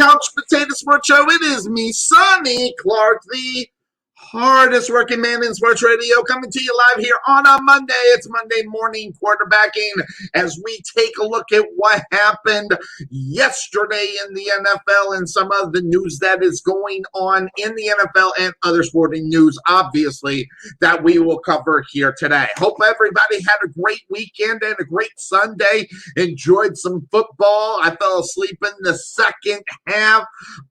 Couch Potato Sports Show. It is me, Sonny Clark, the hardest working man in sports radio, coming to you live here on a Monday. It's Monday morning quarterbacking as we take a look at what happened yesterday in the NFL and some of the news that is going on in the NFL and other sporting news, obviously, that we will cover here today. Hope everybody had a great weekend and a great Sunday. Enjoyed some football. I fell asleep in the second half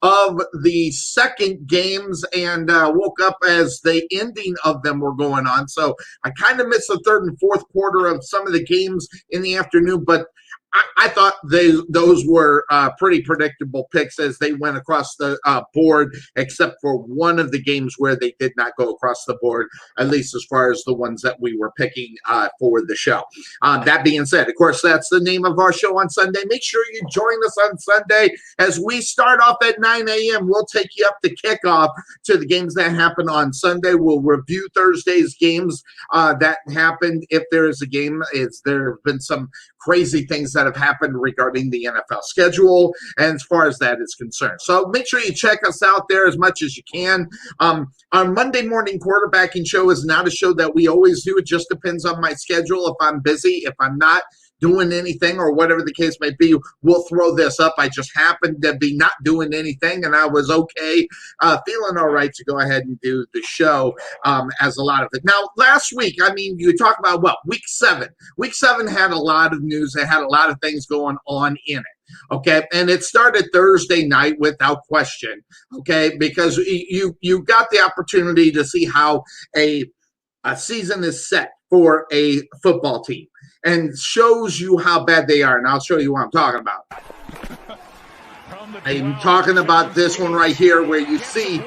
of the second games and woke up as the ending of them were going on. So I kind of missed the third and fourth quarter of some of the games in the afternoon, but I thought those were pretty predictable picks as they went across the board, except for one of the games where they did not go across the board, at least as far as the ones that we were picking for the show. That being said, of course, that's the name of our show on Sunday. Make sure you join us on Sunday as we start off at 9 a.m. We'll take you up to kickoff to the games that happen on Sunday. We'll review Thursday's games that happened. If there is a game, there have been some crazy things that have happened regarding the NFL schedule and as far as that is concerned. So make sure you check us out there as much as you can. Our Monday morning quarterbacking show is not a show that we always do. It just depends on my schedule. If I'm busy, if I'm not doing anything or whatever the case may be, we'll throw this up. I just happened to be not doing anything and I was okay, feeling all right to go ahead and do the show as a lot of it. Now, last week, I mean, you talk about, week 7. Week 7 had a lot of news. It had a lot of things going on in it. Okay, and it started Thursday night without question, okay, because you got the opportunity to see how a season is set for a football team and shows you how bad they are, and I'll show you what I'm talking about. I'm talking about this one right here where you see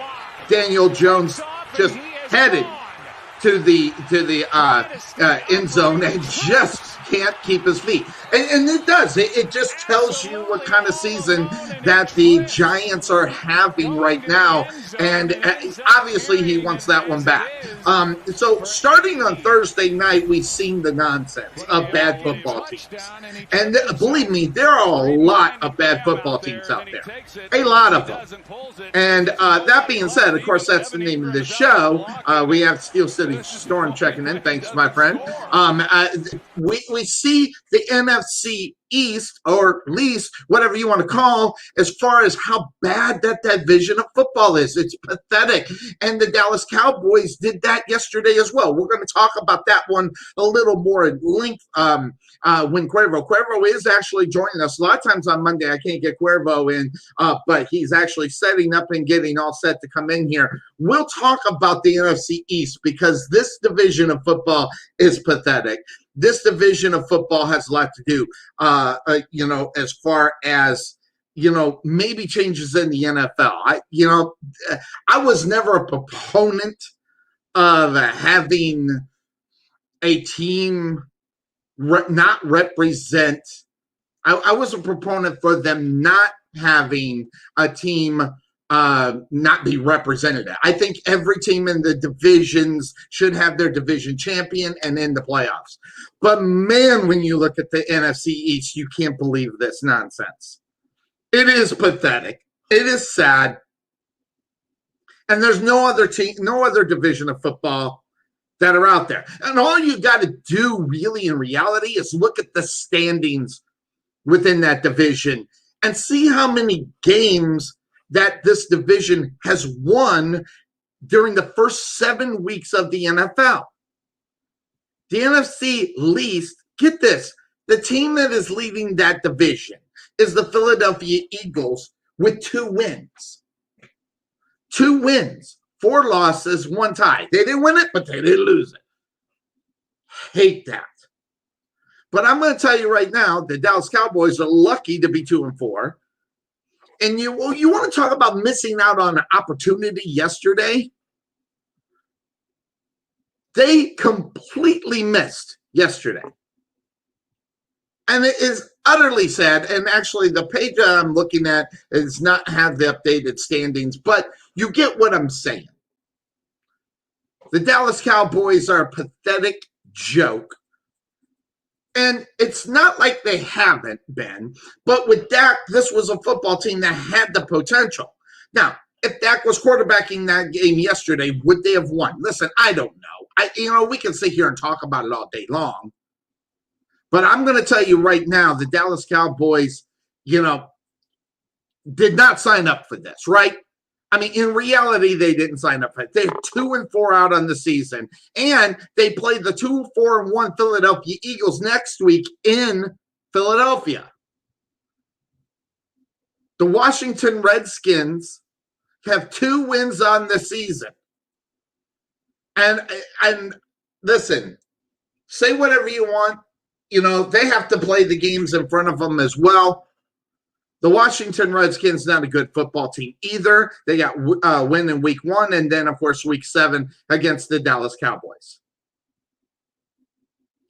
Daniel Jones just headed to the end zone and just can't keep his feet. And it does. It just tells you what kind of season that the Giants are having right now. And obviously he wants that one back. So starting on Thursday night, we've seen the nonsense of bad football teams. And believe me, there are a lot of bad football teams out there. A lot of them. And that being said, of course, that's the name of the show. We have Steel City Storm checking in. Thanks, my friend. We see the NFC East, or least, whatever you want to call, as far as how bad that division of football is. It's pathetic. And the Dallas Cowboys did that yesterday as well. We're going to talk about that one a little more at length when Cuervo is actually joining us. A lot of times on Monday, I can't get Cuervo in, but he's actually setting up and getting all set to come in here. We'll talk about the NFC East because this division of football is pathetic. This division of football has a lot to do, as far as, maybe changes in the NFL. I was never a proponent of having a team not represent. I was a proponent for them not having a team not be representative. I think every team in the divisions should have their division champion and in the playoffs. But man, when you look at the NFC East, you can't believe this nonsense. It is pathetic. It is sad. And there's no other team, no other division of football that are out there. And all you got to do really in reality is look at the standings within that division and see how many games that this division has won during the first 7 weeks of the NFL. The NFC least, get this, the team that is leading that division is the Philadelphia Eagles with 2 wins. 2 wins, 4 losses, 1 tie. They didn't win it, but they didn't lose it. Hate that. But I'm going to tell you right now, the Dallas Cowboys are lucky to be 2-4. And you want to talk about missing out on an opportunity yesterday? They completely missed yesterday. And it is utterly sad. And actually, the page that I'm looking at does not have the updated standings, but you get what I'm saying. The Dallas Cowboys are a pathetic joke And it's not like they haven't been, but with Dak, this was a football team that had the potential. Now, if Dak was quarterbacking that game yesterday, would they have won? Listen, I don't know. We can sit here and talk about it all day long. But I'm going to tell you right now, the Dallas Cowboys, did not sign up for this, right? I mean, in reality, they didn't sign up for it. They're 2-4 out on the season, and they play the 2-4-1 Philadelphia Eagles next week in Philadelphia. The Washington Redskins have 2 wins on the season. And listen, say whatever you want. They have to play the games in front of them as well. The Washington Redskins not a good football team either. They got win in week 1 and then, of course, week 7 against the Dallas Cowboys.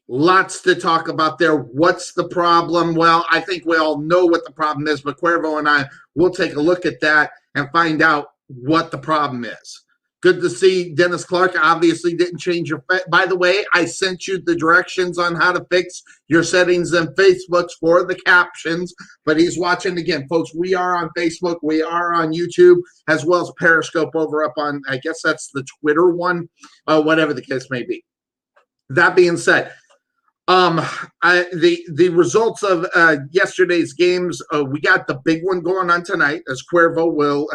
Lots to talk about there. What's the problem? Well, I think we all know what the problem is, but Cuervo and I will take a look at that and find out what the problem is. Good to see Dennis Clark. Obviously didn't change your. By the way, I sent you the directions on how to fix your settings and Facebooks for the captions. But he's watching again, folks. We are on Facebook. We are on YouTube as well as Periscope over up on. I guess that's the Twitter one. Whatever the case may be. That being said. The results of yesterday's games, we got the big one going on tonight, as Cuervo we'll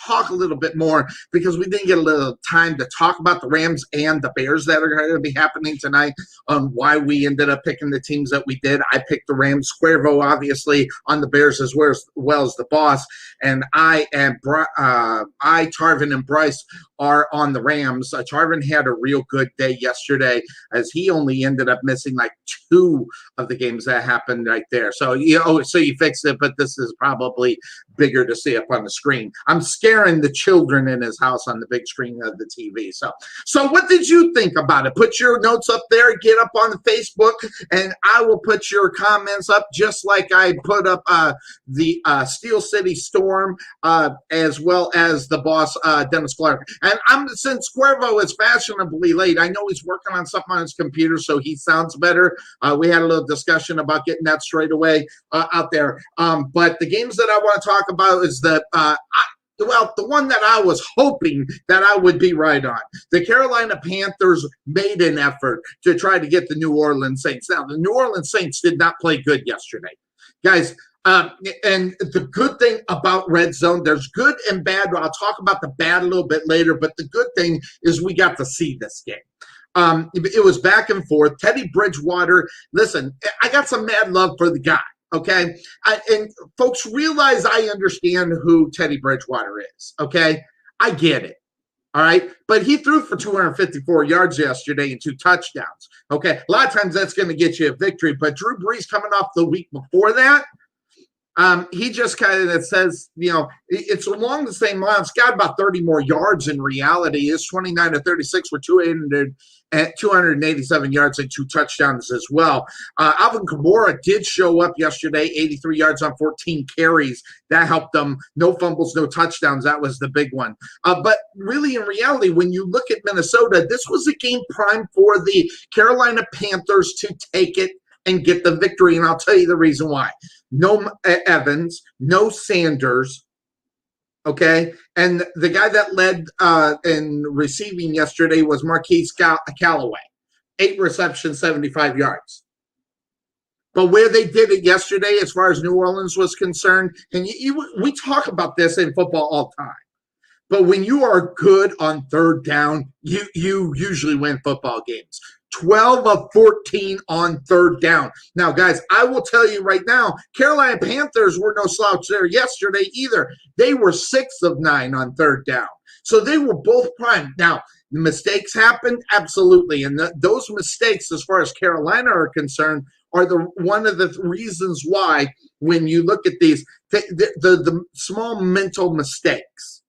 talk a little bit more because we didn't get a little time to talk about the Rams and the Bears that are going to be happening tonight, why we ended up picking the teams that we did. I picked the Rams, Cuervo obviously on the Bears as well as the boss, and Tarvin and Bryce are on the Rams. Tarvin had a real good day yesterday as he only ended up missing like 2 of the games that happened right there. So you fixed it, but this is probably bigger to see up on the screen. I'm scaring the children in his house on the big screen of the TV. So what did you think about it? Put your notes up there, get up on the Facebook, and I will put your comments up just like I put up the Steel City Storm as well as the boss, Dennis Clark. And since Cuervo is fashionably late, I know he's working on something on his computer so he sounds better. We had a little discussion about getting that straight away out there. But the games that I want to talk about is the one that I was hoping that I would be right on. The Carolina Panthers made an effort to try to get the New Orleans Saints. Now, the New Orleans Saints did not play good yesterday. Guys, and the good thing about Red Zone, there's good and bad. I'll talk about the bad a little bit later, but the good thing is we got to see this game. It was back and forth. Teddy Bridgewater, listen, I got some mad love for the guy, okay? And folks realize I understand who Teddy Bridgewater is, okay? I get it, all right? But he threw for 254 yards yesterday and 2 touchdowns, okay? A lot of times that's going to get you a victory, but Drew Brees coming off the week before that, he just kind of says, it's along the same line. It's got about 30 more yards in reality. It's 29-36 with 287 yards and 2 touchdowns as well. Alvin Kamara did show up yesterday, 83 yards on 14 carries. That helped them. No fumbles, no touchdowns. That was the big one. But really, in reality, when you look at Minnesota, this was a game prime for the Carolina Panthers to take it and get the victory, and I'll tell you the reason why. No Evans, no Sanders, okay? And the guy that led in receiving yesterday was Marquise Callaway. 8 receptions, 75 yards. But where they did it yesterday, as far as New Orleans was concerned, and we talk about this in football all the time, but when you are good on third down, you usually win football games. 12 of 14 on third down. Now, guys, I will tell you right now, Carolina Panthers were no slouch there yesterday either. They were 6 of 9 on third down. So they were both prime. Now, the mistakes happened, absolutely. And those mistakes, as far as Carolina are concerned, are one of the reasons why when you look at these, the small mental mistakes,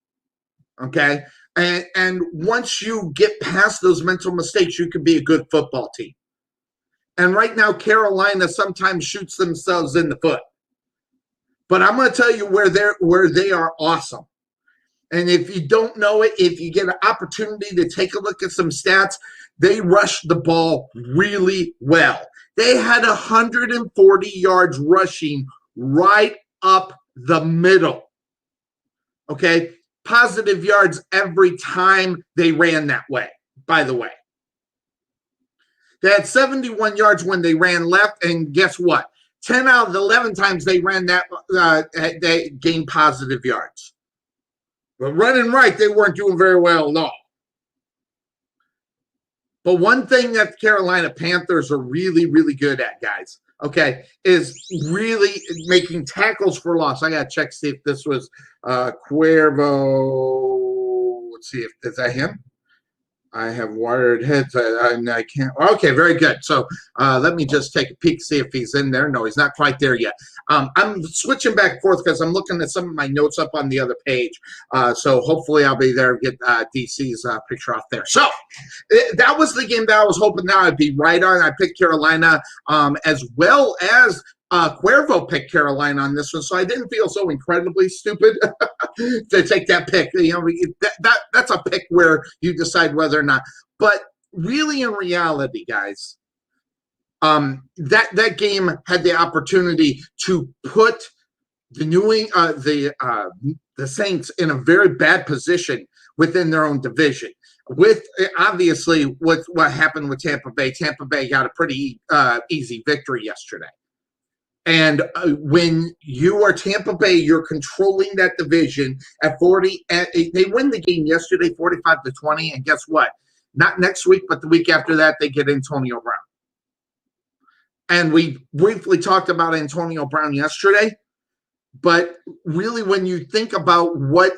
okay? And once you get past those mental mistakes, you can be a good football team. And right now, Carolina sometimes shoots themselves in the foot. But I'm going to tell you where they are awesome. And if you don't know it, if you get an opportunity to take a look at some stats, they rush the ball really well. They had 140 yards rushing right up the middle. Okay? Positive yards every time they ran that way, by the way. They had 71 yards when they ran left, and guess what? 10 out of the 11 times they ran that, they gained positive yards. But running right, they weren't doing very well at all. But one thing that the Carolina Panthers are really, really good at, guys, okay, is really making tackles for loss. I got to check, see if this was Cuervo. Let's see if is that him. I have wired heads. I can't. Okay, very good. So let me just take a peek, see if he's in there. No, he's not quite there yet. I'm switching back and forth because I'm looking at some of my notes up on the other page. So hopefully I'll be there to get DC's picture off there. So that was the game that I was hoping that I'd be right on. I picked Carolina as well as Cuervo picked Carolina on this one, so I didn't feel so incredibly stupid to take that pick. You know, that's a pick where you decide whether or not. But really, in reality, guys, that game had the opportunity to put the Saints in a very bad position within their own division. With obviously what happened with Tampa Bay got a pretty easy victory yesterday. And when you are Tampa Bay, you're controlling that division at 40. They win the game yesterday, 45-20. And guess what? Not next week, but the week after that, they get Antonio Brown. And we briefly talked about Antonio Brown yesterday. But really, when you think about what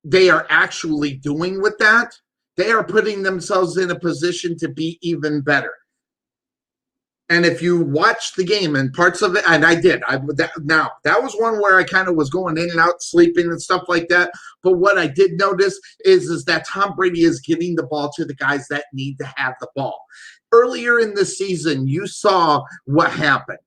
they are actually doing with that, they are putting themselves in a position to be even better. And if you watch the game and parts of it, and I did, that was one where I kind of was going in and out, sleeping and stuff like that. But what I did notice is that Tom Brady is giving the ball to the guys that need to have the ball. Earlier in the season, you saw what happened.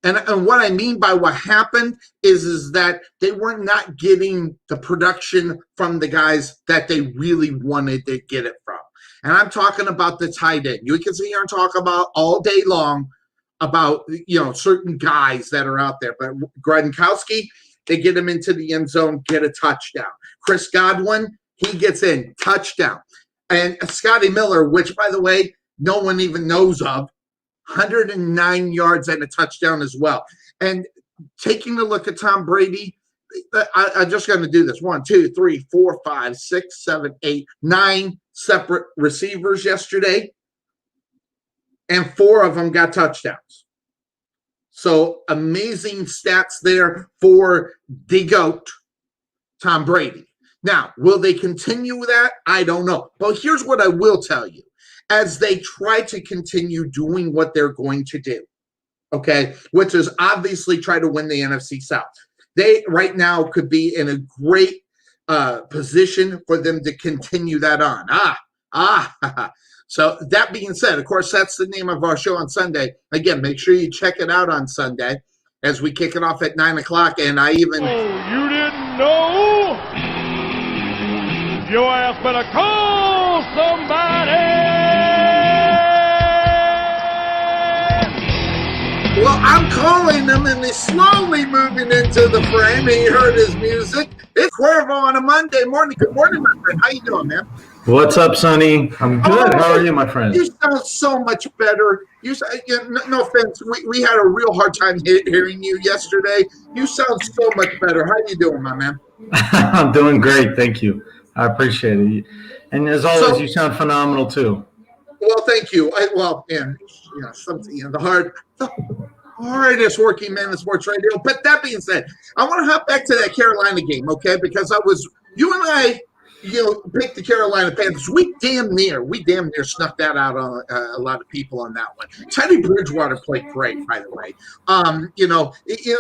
And what I mean by what happened is that they were not getting the production from the guys that they really wanted to get it from. And I'm talking about the tight end. You can sit here and talk about all day long about, certain guys that are out there. But Gronkowski, they get him into the end zone, get a touchdown. Chris Godwin, he gets in, touchdown. And Scotty Miller, which, by the way, no one even knows of, 109 yards and a touchdown as well. And taking a look at Tom Brady, I'm just going to do this. 1, 2, 3, 4, 5, 6, 7, 8, 9 separate receivers yesterday, and 4 of them got touchdowns. So amazing stats there for the GOAT, Tom Brady. Now, will they continue that? I don't know. But here's what I will tell you. As they try to continue doing what they're going to do, okay, which is obviously try to win the NFC South. They right now could be in a great position for them to continue that on. So that being said, of course, that's the name of our show on Sunday. Again, make sure you check it out on Sunday as we kick it off at 9 o'clock. And I even... Oh, you didn't know? Your ass better call somebody! Well, I'm calling him, and he's slowly moving into the frame. He heard his music. It's Cuervo on a Monday morning. Good morning, my friend. How you doing, man? What's up, Sonny? I'm good. How are you, my friend? You sound so much better. No offense. We had a real hard time hearing you yesterday. You sound so much better. How you doing, my man? I'm doing great. Thank you. I appreciate it. And as always, you sound phenomenal, too. Well, thank you. The hardest working man in sports radio. But that being said, I want to hop back to that Carolina game, okay? Because you and I, picked the Carolina Panthers. We damn near snuck that out on a lot of people on that one. Teddy Bridgewater played great, by the way.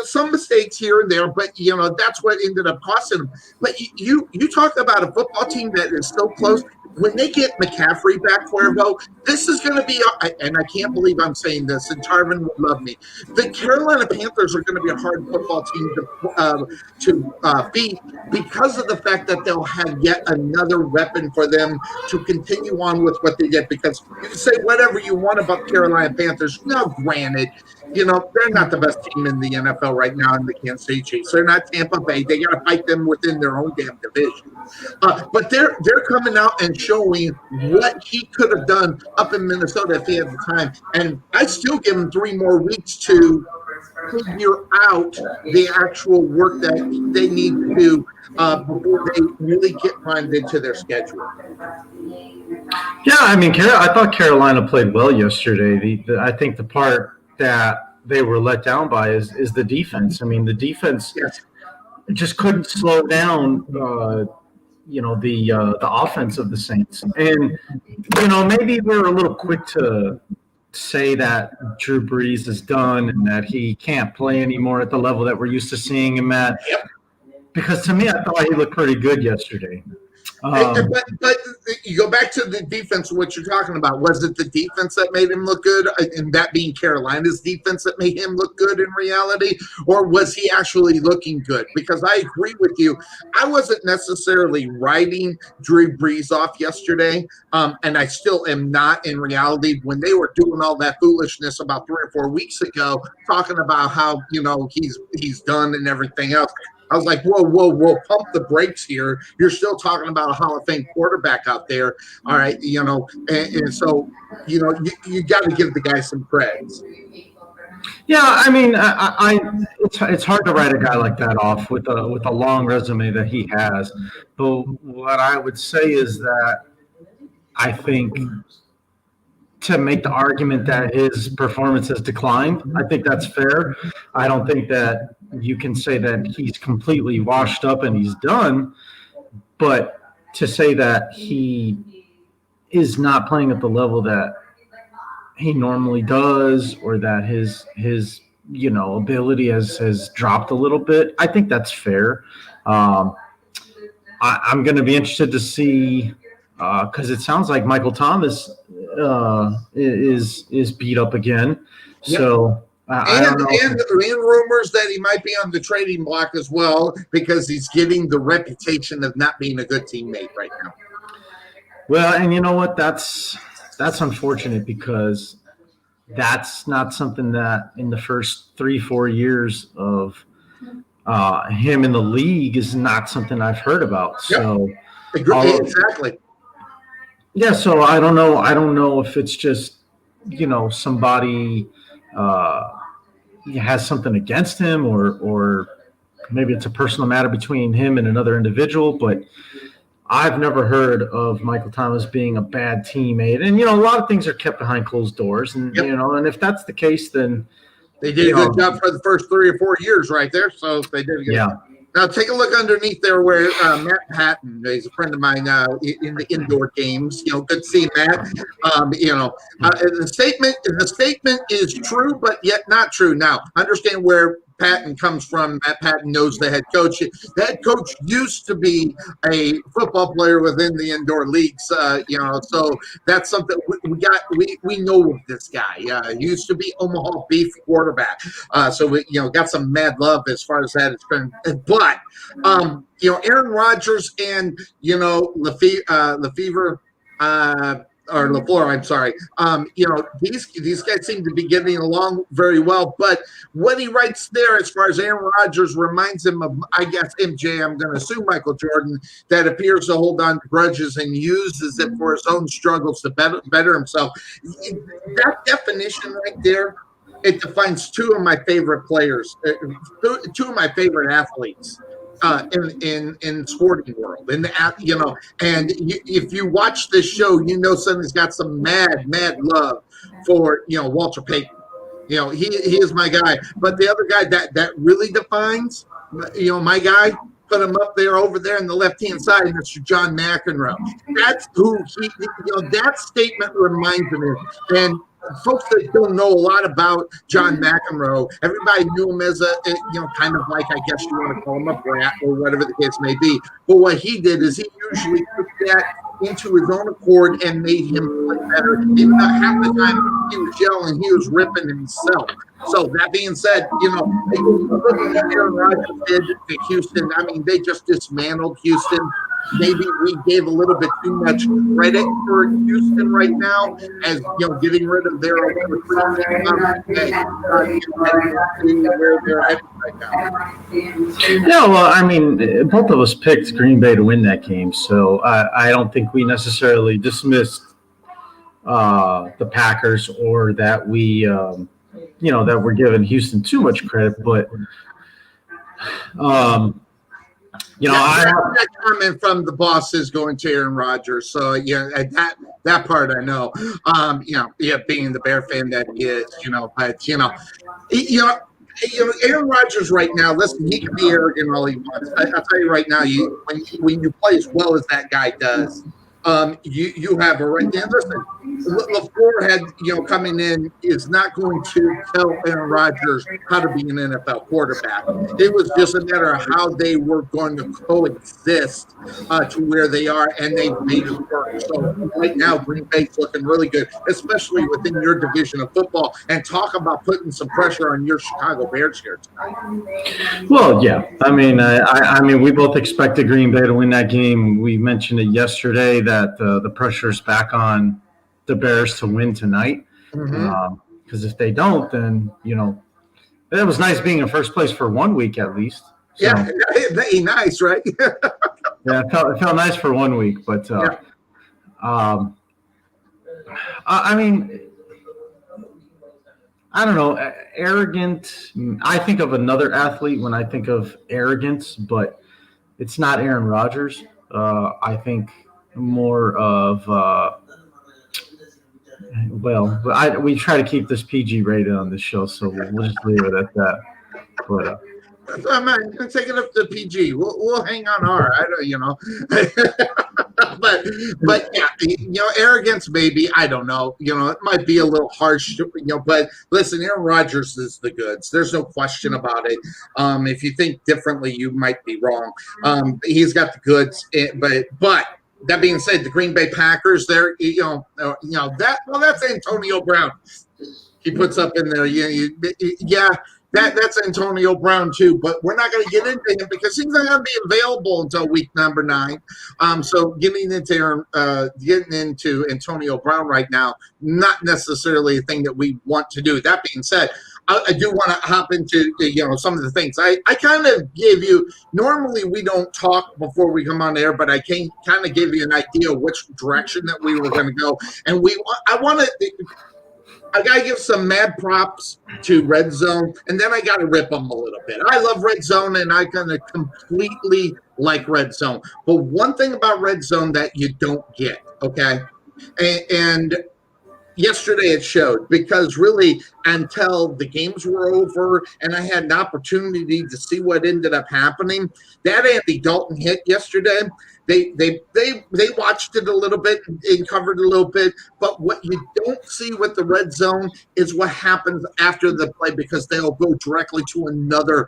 Some mistakes here and there, but that's what ended up costing them. But you talk about a football team that is so close. When they get McCaffrey back, Cuervo, this is going to be, and I can't believe I'm saying this, and Tarvin would love me. The Carolina Panthers are going to be a hard football team to beat because of the fact that they'll have yet another weapon for them to continue on with what they did. Because you can say whatever you want about the Carolina Panthers. Now, granted, they're not the best team in the NFL right now in the Kansas City Chiefs. They're not Tampa Bay. They got to fight them within their own damn division. But they're coming out and showing what he could have done up in Minnesota if he had the time. And I still give him 3 more weeks to figure out the actual work that they need to do before they really get primed into their schedule. Yeah, I mean, I thought Carolina played well yesterday. I think the part that they were let down by is the defense. I mean, the defense just couldn't slow down the offense of the Saints. And, maybe we're a little quick to say that Drew Brees is done and that he can't play anymore at the level that we're used to seeing him at. Yep. Because to me, I thought he looked pretty good yesterday. But you go back to the defense, what you're talking about. Was it the defense that made him look good, and that being Carolina's defense that made him look good in reality, or was he actually looking good? Because I agree with you. I wasn't necessarily writing Drew Brees off yesterday, and I still am not in reality. When they were doing all that foolishness about 3 or 4 weeks ago, talking about how, he's done and everything else, I was like, whoa, pump the brakes here. You're still talking about a Hall of Fame quarterback out there. All right, and so, you got to give the guy some credits. Yeah, I mean, it's hard to write a guy like that off with a long resume that he has. But what I would say is that I think to make the argument that his performance has declined, I think that's fair. I don't think that you can say that he's completely washed up and he's done, but to say that he is not playing at the level that he normally does, or that his ability has dropped a little bit, I think that's fair. I'm going to be interested to see, because it sounds like Michael Thomas is beat up again. Yep. So I don't know. And rumors that he might be on the trading block as well, because he's getting the reputation of not being a good teammate right now. Well, and you know what? That's unfortunate, because that's not something that in the first 3-4 years of him in the league is not something I've heard about. Yep. So exactly. Yeah, so I don't know if it's just, somebody has something against him, or maybe it's a personal matter between him and another individual, but I've never heard of Michael Thomas being a bad teammate. And, a lot of things are kept behind closed doors. And, yep. And if that's the case, then they did a good job for the first 3 or 4 years right there. So they did a good job. Now, take a look underneath there where Matt Patton is a friend of mine in the indoor games. Good to see Matt. The statement is true, but yet not true. Now, understand where Patton comes from. Matt Patton knows the head coach. The head coach used to be a football player within the indoor leagues, so that's something we know of this guy. He used to be Omaha Beef quarterback. So we, got some mad love as far as that is concerned. But, Aaron Rodgers and, Lefevre, or LaFleur, I'm sorry. These guys seem to be getting along very well. But what he writes there, as far as Aaron Rodgers, reminds him of, I guess, MJ. I'm going to assume Michael Jordan, that appears to hold on to grudges and uses it for his own struggles to better himself. That definition right there, it defines 2 of my favorite players, 2 of my favorite athletes. In sporting world, and if you watch this show, Sonny's got some mad love for Walter Payton. He is my guy. But the other guy that really defines my guy, put him up there over there on the left hand side, Mr. John McEnroe. That's who he. That statement reminds me. And folks that don't know a lot about John McEnroe, everybody knew him as a, kind of like, I guess you want to call him a brat or whatever the case may be. But what he did is he usually took that into his own accord and made him play better. Even though half the time he was yelling, he was ripping himself. So that being said, look at what Aaron Rodgers did to Houston. I mean, they just dismantled Houston. Maybe we gave a little bit too much credit for Houston right now, as getting rid of their own recruiting. Where they're headed right now. Yeah, well, I mean, both of us picked Green Bay to win that game, so I don't think we necessarily dismissed the Packers or that we, that we're giving Houston too much credit, but. That comment from the boss is going to Aaron Rodgers. So that part I know. Being the Bear fan that he is, but Aaron Rodgers right now. Listen, he can be arrogant all he wants. I'll tell you right now, when you play as well as that guy does, you have a right. And listen, LaFleur had coming in is not going to tell Aaron Rodgers how to be an NFL quarterback. It was just a matter of how they were going to coexist to where they are, and they made it work. So right now, Green Bay's looking really good, especially within your division of football. And talk about putting some pressure on your Chicago Bears here tonight. Well, yeah. I mean, we both expected Green Bay to win that game. We mentioned it yesterday that the pressure's back on the Bears to win tonight. Because if they don't, then it was nice being in first place for 1 week at least. So, yeah, nice, right? Yeah, it felt nice for 1 week, but I mean, I don't know, arrogant. I think of another athlete when I think of arrogance, but it's not Aaron Rodgers. I think more of we try to keep this PG rated on this show, so we'll just leave it at that. But I'm going to take it up to PG. We'll hang on R. I don't, but yeah, arrogance maybe. I don't know. It might be a little harsh. But listen, Aaron Rodgers is the goods. There's no question about it. If you think differently, you might be wrong. He's got the goods, but. That being said, the Green Bay Packers, that's Antonio Brown. He puts up in there, that's Antonio Brown too. But we're not going to get into him because he's not going to be available until week number 9. So getting into Antonio Brown right now, not necessarily a thing that we want to do. That being said, I do want to hop into some of the things. I kind of gave you. Normally we don't talk before we come on air, but I can kind of give you an idea of which direction that we were going to go. And I got to give some mad props to Red Zone, and then I got to rip them a little bit. I love Red Zone, and I kind of completely like Red Zone. But one thing about Red Zone that you don't get, okay, and yesterday it showed, because really until the games were over and I had an opportunity to see what ended up happening, that Andy Dalton hit yesterday, they watched it a little bit and covered a little bit, but what you don't see with the Red Zone is what happens after the play, because they'll go directly to another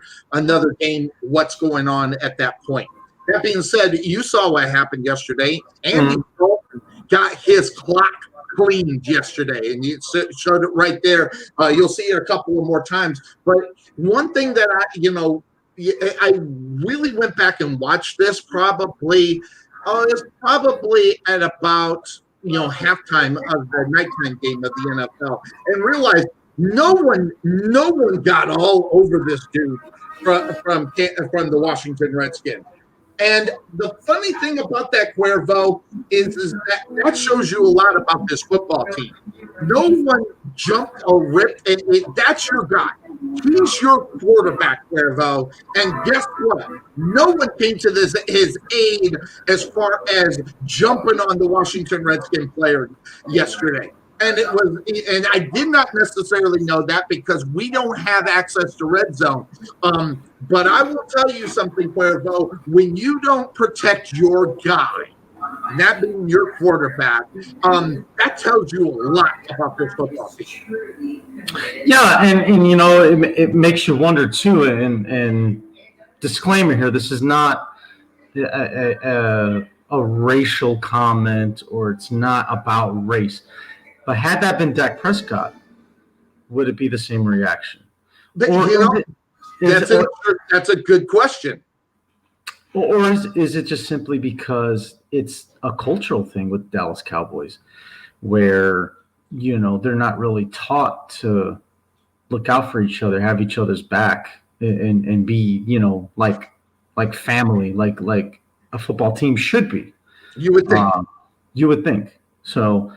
game, what's going on at that point. That being said, you saw what happened yesterday. Andy Dalton got his clock cleaned yesterday, and you showed it right there. You'll see it a couple of more times. But one thing that I really went back and watched this probably at about halftime of the nighttime game of the NFL, and realized no one got all over this dude from the Washington Redskins. And the funny thing about that, Cuervo, is that shows you a lot about this football team. No one jumped or ripped, and that's your guy. He's your quarterback, Cuervo. And guess what? No one came to his aid as far as jumping on the Washington Redskins player yesterday. And I did not necessarily know that because we don't have access to Red Zone. But I will tell you something, Cuervo, when you don't protect your guy, that being your quarterback, that tells you a lot about this football team. Yeah, and it makes you wonder too. And disclaimer here: this is not a a racial comment or it's not about race. But had that been Dak Prescott, would it be the same reaction? But, Or that's a good question. Or is it just simply because it's a cultural thing with Dallas Cowboys where, they're not really taught to look out for each other, have each other's back and be, like family, like a football team should be. You would think. You would think. So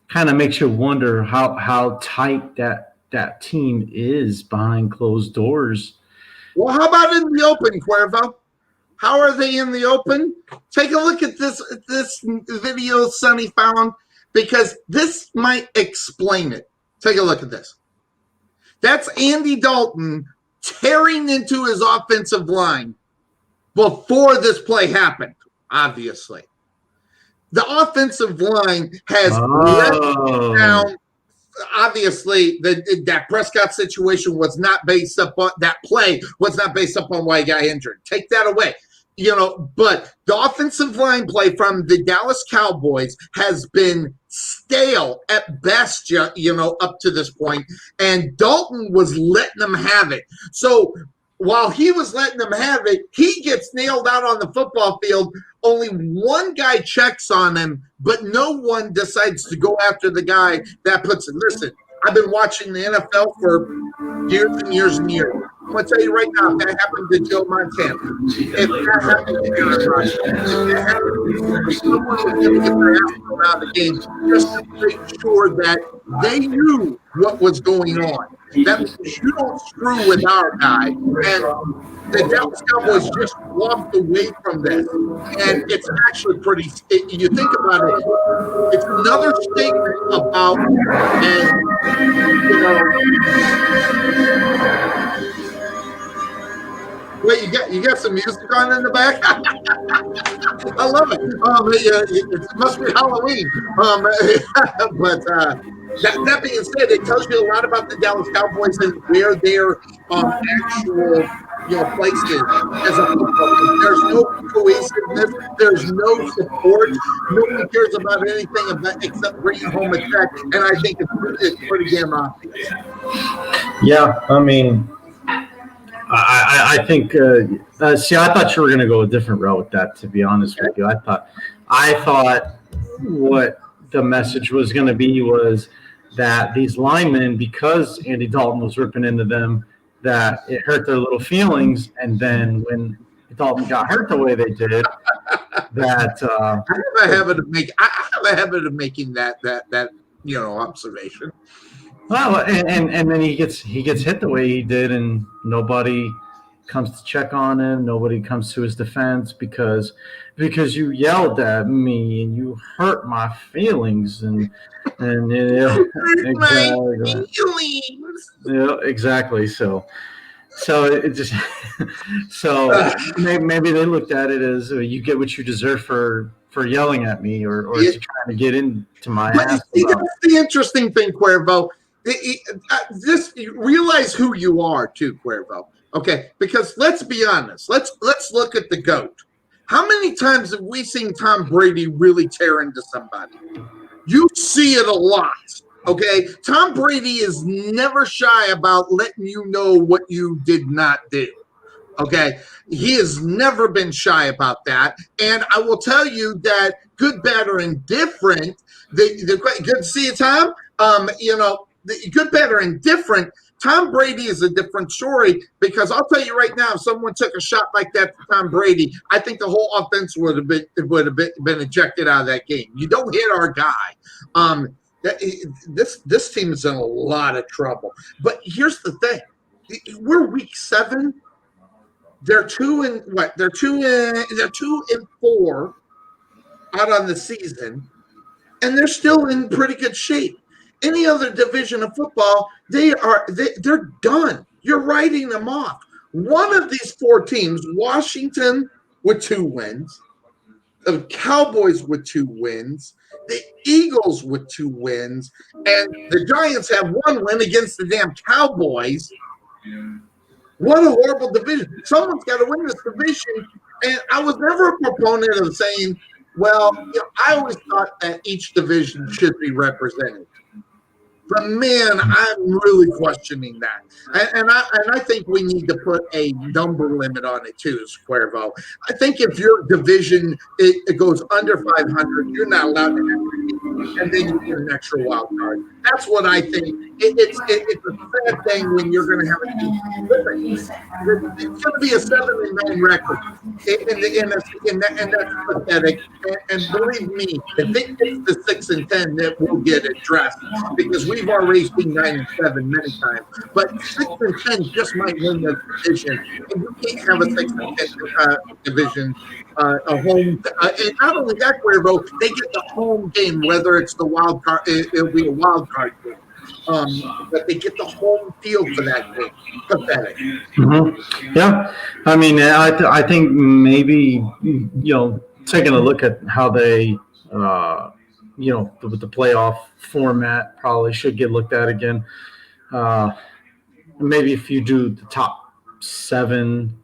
kind of makes you wonder how tight that team is behind closed doors. Well, how about in the open, Cuervo? How are they in the open? Take a look at this video Sonny found, because this might explain it. Take a look at this. That's Andy Dalton tearing into his offensive line before this play happened, obviously. The offensive line has let down. Obviously, the Dak Prescott situation was not based upon that play, was not based upon why he got injured. Take that away. But the offensive line play from the Dallas Cowboys has been stale at best, up to this point. And Dalton was letting them have it. So while he was letting them have it, he gets nailed out on the football field. Only one guy checks on him, but no one decides to go after the guy that puts it. Listen, I've been watching the NFL for years and years and years. I'm going to tell you right now, if that happened to Joe Montana, if that happened to Aaron Rodgers, if that happened to someone was going to get their ass thrown out of the game just to make sure that they knew what was going on. That means you don't screw with our guy. And the Dallas Cowboys just walked away from this. And it's actually pretty, you think about it, it's another statement about, wait, you got some music on in the back? I love it. It must be Halloween. That being said, it tells you a lot about the Dallas Cowboys and where their actual place is as a football team. There's no cohesiveness. There's no support. Nobody cares about anything except bringing home a check. And I think it's pretty damn obvious. Yeah, I mean, I think. See, I thought you were going to go a different route with that. To be honest with you, I thought what the message was going to be was that these linemen, because Andy Dalton was ripping into them, that it hurt their little feelings. And then when Dalton got hurt the way they did, that I have a habit of making that observation. Well, and then he gets hit the way he did, and nobody comes to check on him. Nobody comes to his defense because you yelled at me and you hurt my feelings and exactly. So it just maybe they looked at it as you get what you deserve for yelling at me or trying to get into my ass. That's the interesting thing, Cuervo. Just realize who you are too, Cuervo. Okay, because let's be honest. Let's look at the GOAT. How many times have we seen Tom Brady really tear into somebody? You see it a lot. Okay, Tom Brady is never shy about letting you know what you did not do. Okay, he has never been shy about that. And I will tell you that good, bad, or indifferent. Good to see you, Tom. The good, bad, or indifferent. Tom Brady is a different story because I'll tell you right now, if someone took a shot like that to Tom Brady, I think the whole offense would have been ejected out of that game. You don't hit our guy. This team is in a lot of trouble. But here's the thing: we're week 7. They're 2-4 out on the season, and they're still in pretty good shape. Any other division of football, they're done. You're writing them off. One of these 4 teams, Washington with 2 wins, the Cowboys with 2 wins, the Eagles with 2 wins, and the Giants have 1 win against the damn Cowboys. What a horrible division. Someone's got to win this division. And I was never a proponent of saying Well, I always thought that each division should be represented. But man, I'm really questioning that, and I think we need to put a number limit on it too, Cuervo. I think if your division it goes under 500, you're not allowed to have a team, and then you get an extra wild card. That's what I think. It's a sad thing when you're going to have a team. It's going to be a 7-9 record, and that's pathetic. And believe me, if it gets to 6-10, that will get addressed because we've already seen 9-7 many times. But 6-10 just might win the division, and you can't have a 6-10 division. A home, and not only that, Cuervo, they get the home game, whether it's the wild card, it'll be a wild card game. But they get the home field for that game. Pathetic. Mm-hmm. Yeah, I mean, I think maybe taking a look at how they, with the playoff format, probably should get looked at again. Maybe if you do the top 7.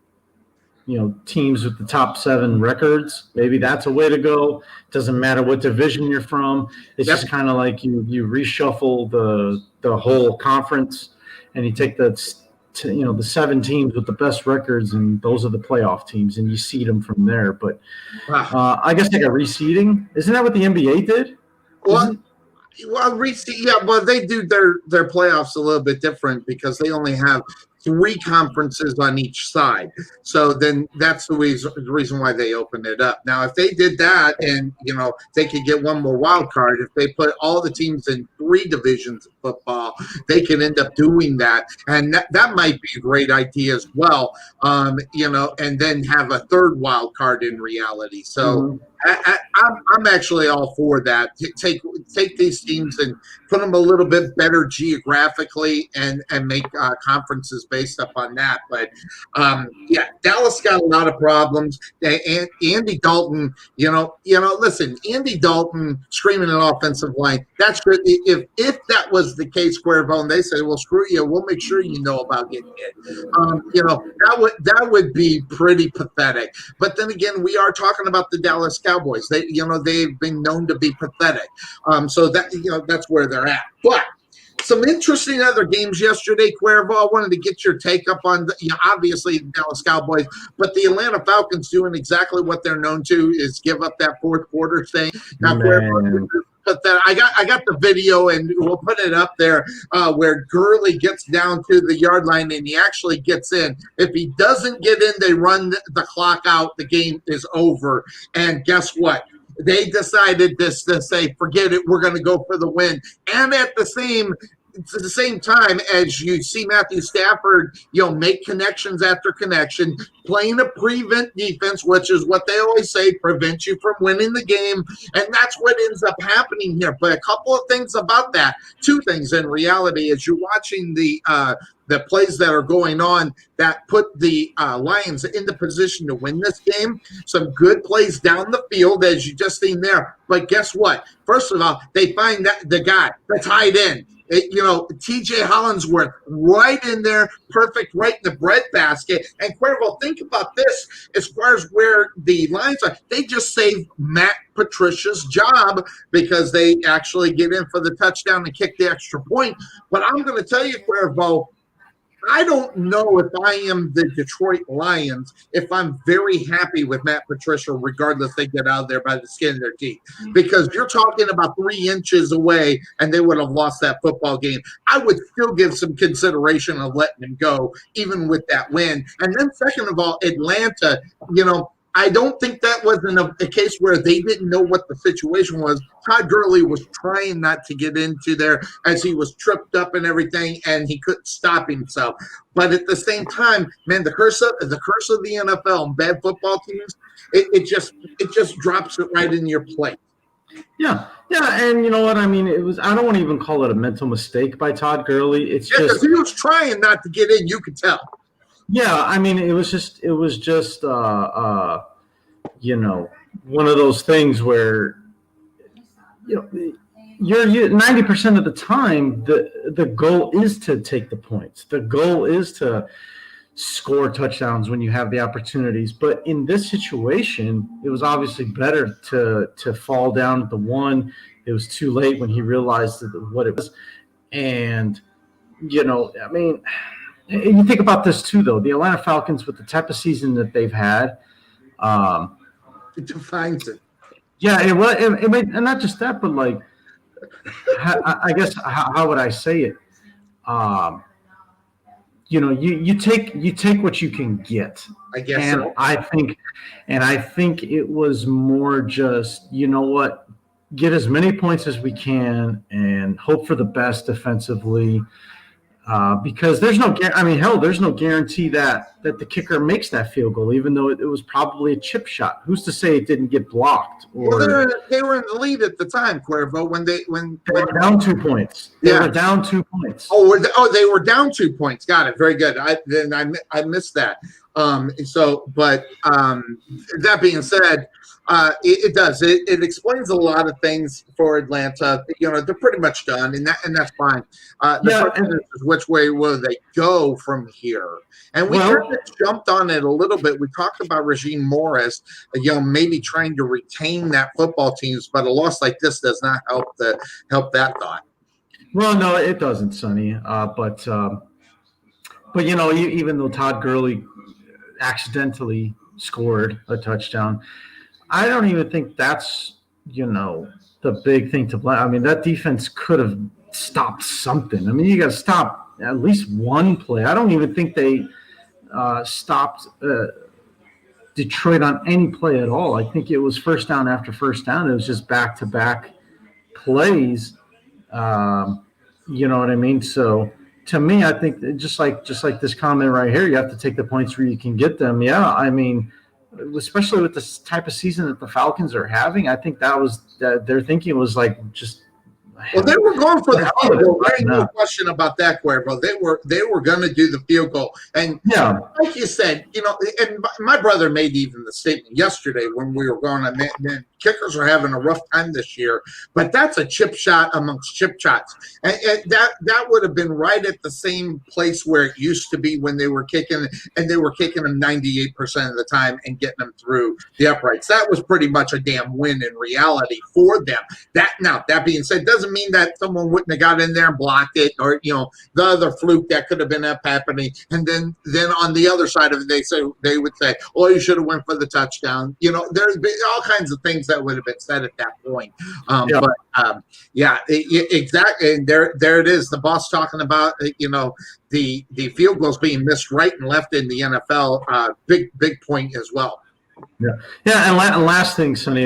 Teams with the top 7 records, maybe that's a way to go. Doesn't matter what division you're from. It's just kind of like you reshuffle the whole conference, and you take the 7 teams with the best records, and those are the playoff teams, and you seed them from there. But I guess like a reseeding, isn't that what the NBA did? Well, they do their playoffs a little bit different because they only have 3 conferences on each side. So then that's the reason why they opened it up. Now, if they did that and, they could get one more wild card, if they put all the teams in 3 divisions of football, they can end up doing that. And that might be a great idea as well, and then have a 3rd wild card in reality. So I'm actually all for that. Take these teams and put them a little bit better geographically and make conferences based upon that. But Dallas got a lot of problems. And Andy Dalton, listen, Andy Dalton screaming an offensive line. That's good. If that was the case, Cuervo, and they say, well, screw you, we'll make sure you know about getting hit. That would be pretty pathetic. But then again, we are talking about the Dallas Cowboys. They've been known to be pathetic. So that's where they're at. But some interesting other games yesterday, Cuervo. I wanted to get your take up on, obviously the Dallas Cowboys, but the Atlanta Falcons doing exactly what they're known to, is give up that 4th quarter thing. Now, Cuervo, but then I got the video, and we'll put it up there, where Gurley gets down to the yard line and he actually gets in. If he doesn't get in, they run the clock out. The game is over. And guess what? They decided to say, forget it, we're going to go for the win. And at the same time, as you see Matthew Stafford, make connections after connection, playing a prevent defense, which is what they always say, prevent you from winning the game. And that's what ends up happening here. But a couple of things about that, 2 things in reality, as you're watching the plays that are going on that put the Lions in the position to win this game. Some good plays down the field, as you just seen there. But guess what? First of all, they find that the guy, the tight end, TJ Hollingsworth, right in there, perfect, right in the breadbasket. And Cuervo, think about this as far as where the Lions are. They just saved Matt Patricia's job because they actually get in for the touchdown and kick the extra point. But I'm going to tell you, Cuervo, I don't know if I am the Detroit Lions if I'm very happy with Matt Patricia, regardless they get out of there by the skin of their teeth. Because you're talking about 3 inches away and they would have lost that football game. I would still give some consideration of letting him go, even with that win. And then second of all, Atlanta, I don't think that wasn't a case where they didn't know what the situation was. Todd Gurley was trying not to get into there as he was tripped up and everything, and he couldn't stop himself. But at the same time, man, the curse of the NFL and bad football teams, it just drops it right in your plate. Yeah, and you know what I mean? I don't want to even call it a mental mistake by Todd Gurley. It's just he was trying not to get in. You could tell. Yeah, I mean, it was just one of those things where, you're 90% of the time, the goal is to take the points. The goal is to score touchdowns when you have the opportunities. But in this situation, it was obviously better to fall down at the one. It was too late when he realized what it was. And, I mean, you think about this too, though. The Atlanta Falcons, with the type of season that they've had, it defines it. Yeah, it made, and not just that, but like, I guess how would I say it? You take what you can get. I guess and so. I think it was more just, what, get as many points as we can and hope for the best defensively. Because there's no guarantee that the kicker makes that field goal, even though it was probably a chip shot. Who's to say it didn't get blocked? Well, they were in the lead at the time, Cuervo, when they were down 2 points. They were down 2 points. They were down 2 points. Got it. Very good. I missed that. That being said, it does. It explains a lot of things for Atlanta. They're pretty much done, and that's fine. The question is, which way will they go from here? And we kind of jumped on it a little bit. We talked about Regine Morris, maybe trying to retain that football teams, but a loss like this does not help that thought. Well, no, it doesn't, Sonny. But even though Todd Gurley accidentally scored a touchdown, I don't even think that's, the big thing to blame. I mean, that defense could have stopped something. I mean, you got to stop at least one play. I don't even think they stopped Detroit on any play at all. I think it was first down after first down. It was just back-to-back plays. You know what I mean? So to me, I think just like this comment right here, you have to take the points where you can get them. Yeah, I mean, especially with this type of season that the Falcons are having, I think that was their thinking was like just. Well, they were going for the field goal. There ain't no question about that, Cuervo. They were going to do the field goal, and like you said, and my brother made even the statement yesterday when we were going on. Man, kickers are having a rough time this year, but that's a chip shot amongst chip shots, and that would have been right at the same place where it used to be when they were kicking, and they were kicking them 98% of the time and getting them through the uprights. That was pretty much a damn win in reality for them. That being said, doesn't mean that someone wouldn't have got in there and blocked it, or the other fluke that could have been up happening. And then on the other side of it, they would say, "Oh, you should have went for the touchdown." There's been all kinds of things that would have been said at that point. Exactly. And there it is. The boss talking about the field goals being missed right and left in the NFL. Big point as well. Yeah. And last thing, Sonny,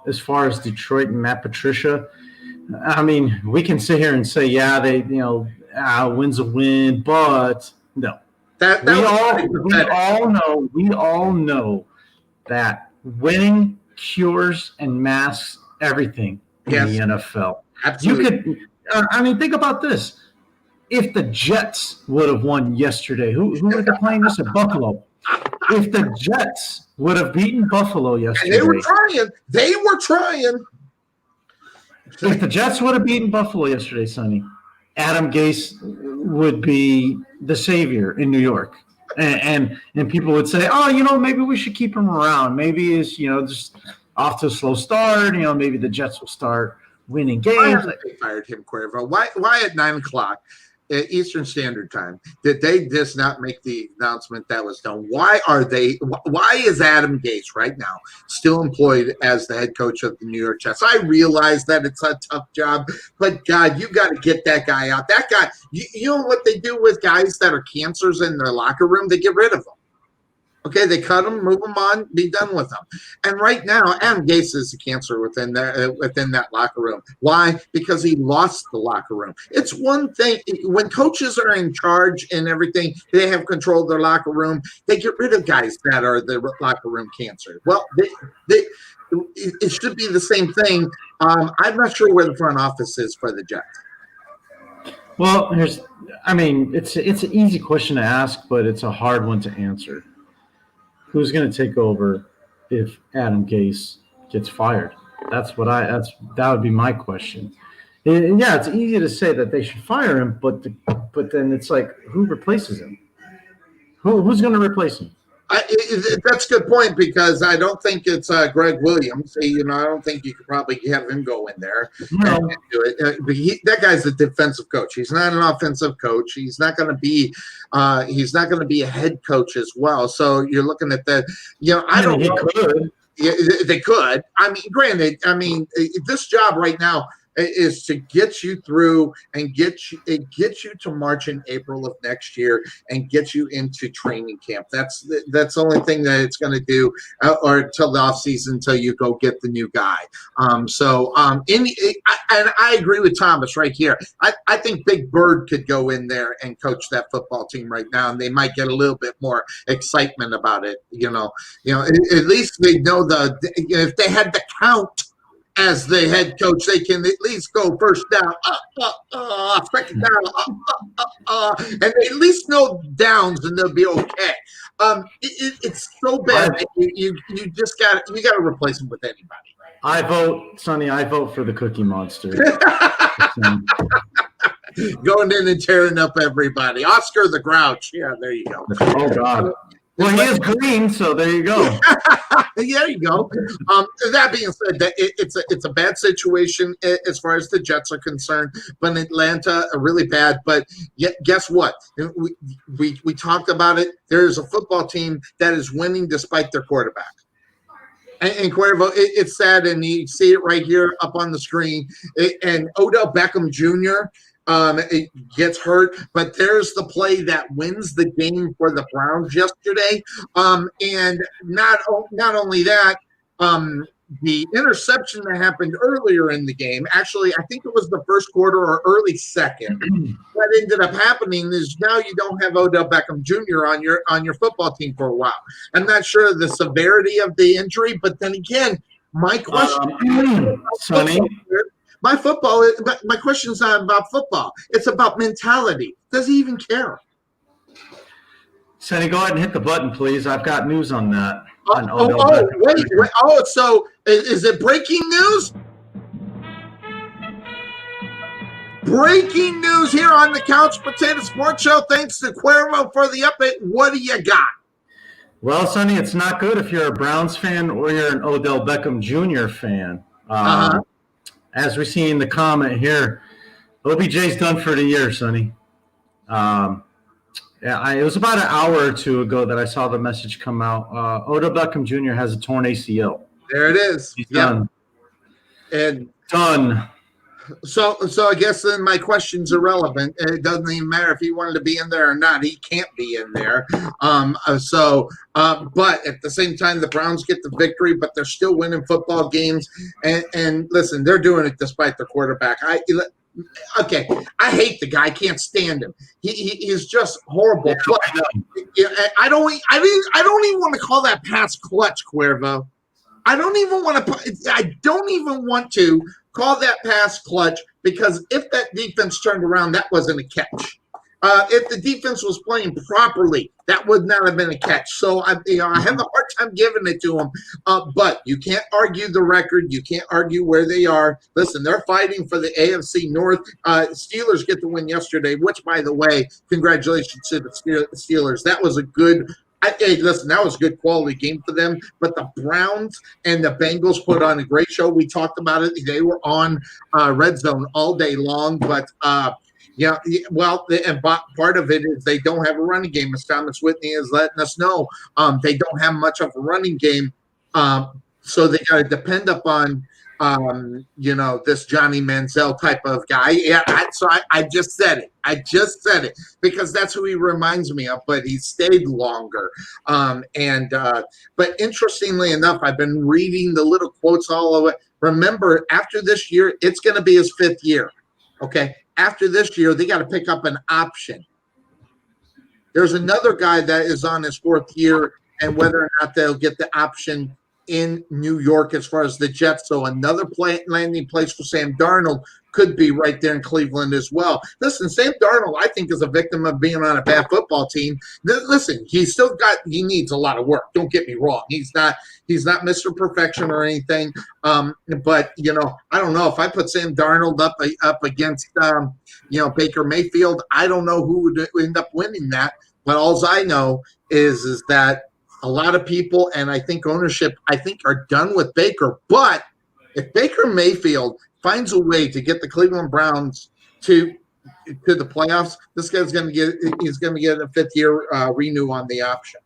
as far as Detroit and Matt Patricia. I mean, we can sit here and say, they, win's a win, but no. We all know that winning cures and masks everything in the NFL. Absolutely. Think about this. If the Jets would have won yesterday, who were they playing this at Buffalo? If the Jets would have beaten Buffalo yesterday. And they were trying. If the Jets would have beaten Buffalo yesterday, Sonny, Adam Gase would be the savior in New York. And people would say, maybe we should keep him around. Maybe it's, just off to a slow start. Maybe the Jets will start winning games. Why haven't they fired him, Cuervo? Why at 9 o'clock Eastern Standard Time did they just not make the announcement that was done? Why is Adam Gase right now still employed as the head coach of the New York Jets? I realize that it's a tough job, but God, you got to get that guy out. That guy, you know what they do with guys that are cancers in their locker room? They get rid of them. Okay, they cut them, move them on, be done with them. And right now, Adam Gase is a cancer within that locker room. Why? Because he lost the locker room. It's one thing when coaches are in charge and everything, they have control of their locker room. They get rid of guys that are the locker room cancer. Well, it should be the same thing. I'm not sure where the front office is for the Jets. Well, it's an easy question to ask, but it's a hard one to answer. Who's going to take over if Adam Gase gets fired? That would be my question. It's easy to say that they should fire him, but then it's like, who replaces him? Who's going to replace him? That's a good point because I don't think it's Greg Williams. I don't think you could probably have him go in there and do it. But that guy's a defensive coach. He's not an offensive coach. He's not going to be. He's not going to be a head coach as well. So you're looking at that. I don't know. Could. Yeah, they could. I mean, granted. I mean, this job right now is to get you through and get you to March and April of next year and get you into training camp. That's the only thing that it's going to do, or until the offseason, until you go get the new guy. And I agree with Thomas right here. I think Big Bird could go in there and coach that football team right now, and they might get a little bit more excitement about it. At least they know if they had the count as the head coach, they can at least go first down, second down, and they at least know downs, and they'll be okay. It's so bad. You got to replace them with anybody. I vote, Sonny. I vote for the Cookie Monster. Going in and tearing up everybody. Oscar the Grouch. Yeah, there you go. Oh God. Well, he is green, so there you go. There you go. That being said, it's a bad situation as far as the Jets are concerned, but Atlanta are really bad. But guess what? We talked about it. There's a football team that is winning despite their quarterback. And Cuervo, it's sad, and you see it right here up on the screen. And Odell Beckham Jr., it gets hurt, but there's the play that wins the game for the Browns yesterday. And not only that, the interception that happened earlier in the game, actually, I think it was the first quarter or early second, what ended up happening is now you don't have Odell Beckham Jr. on your football team for a while. I'm not sure of the severity of the injury, but then again, my question, Sonny. My question is not about football. It's about mentality. Does he even care? Sonny, go ahead and hit the button, please. I've got news on that. Wait. Oh, so is it breaking news? Breaking news here on the Couch Potato Sports Show. Thanks to Cuervo for the update. What do you got? Well, Sonny, it's not good if you're a Browns fan or you're an Odell Beckham Jr. fan. As we see in the comment here, OBJ's done for the year, Sonny. It was about an hour or two ago that I saw the message come out. Odell Beckham Jr. has a torn ACL. There it is. He's done. And done. So I guess then my question's irrelevant. It doesn't even matter if he wanted to be in there or not. He can't be in there. But at the same time, the Browns get the victory, but they're still winning football games. And listen, they're doing it despite their quarterback. I hate the guy. I can't stand him. He's just horrible. I don't even want to call that pass clutch, Cuervo. I don't even want to call that pass clutch because if that defense turned around, that wasn't a catch. If the defense was playing properly, that would not have been a catch. So I have a hard time giving it to them. But you can't argue the record. You can't argue where they are. Listen, they're fighting for the AFC North. Steelers get the win yesterday, which, by the way, congratulations to the Steelers. That was a good. That was a good quality game for them. But the Browns and the Bengals put on a great show. We talked about it. They were on Red Zone all day long. But, part of it is they don't have a running game. As Thomas Whitney is letting us know, they don't have much of a running game. So they got to depend upon this Johnny Manziel type of guy. Yeah, I just said it. I because that's who he reminds me of, but he stayed longer. But interestingly enough, I've been reading the little quotes all over. Remember, after this year, it's going to be his 5th year. Okay. After this year, they got to pick up an option. There's another guy that is on his 4th year, and whether or not they'll get the option in New York as far as the Jets. So another landing place for Sam Darnold. could be right there in Cleveland as well. Listen, Sam Darnold, I think, is a victim of being on a bad football team. Listen, he needs a lot of work. Don't get me wrong. He's not Mr. Perfection or anything. But I don't know if I put Sam Darnold up against Baker Mayfield. I don't know who would end up winning that. But all I know is that a lot of people, and I think ownership, are done with Baker. But if Baker Mayfield finds a way to get the Cleveland Browns to the playoffs, this guy's going to get a 5th-year renew on the option.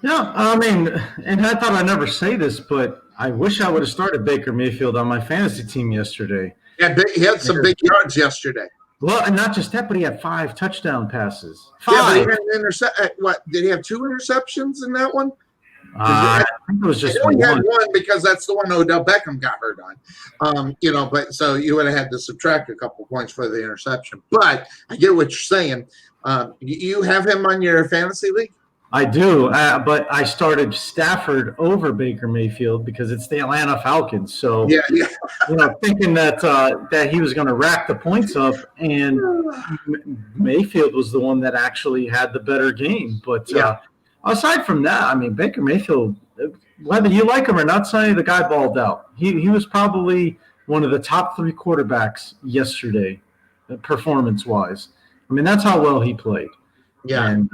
Yeah, I mean, and I thought I'd never say this, but I wish I would have started Baker Mayfield on my fantasy team yesterday. Yeah, he had some big yards yesterday. Well, and not just that, but he had 5 touchdown passes. 5. Yeah, but he had an what? Did he have 2 interceptions in that one? I think it was just one. He one. had one because that's the one Odell Beckham got hurt on. But so you would have had to subtract a couple points for the interception. But I get what you're saying. You have him on your fantasy league? I do, but I started Stafford over Baker Mayfield because it's the Atlanta Falcons. So, thinking that he was going to rack the points up, and Mayfield was the one that actually had the better game. But aside from that, I mean, Baker Mayfield, whether you like him or not, Sonny, the guy balled out. He was probably one of the top 3 quarterbacks yesterday, performance-wise. I mean, that's how well he played. Yeah. And,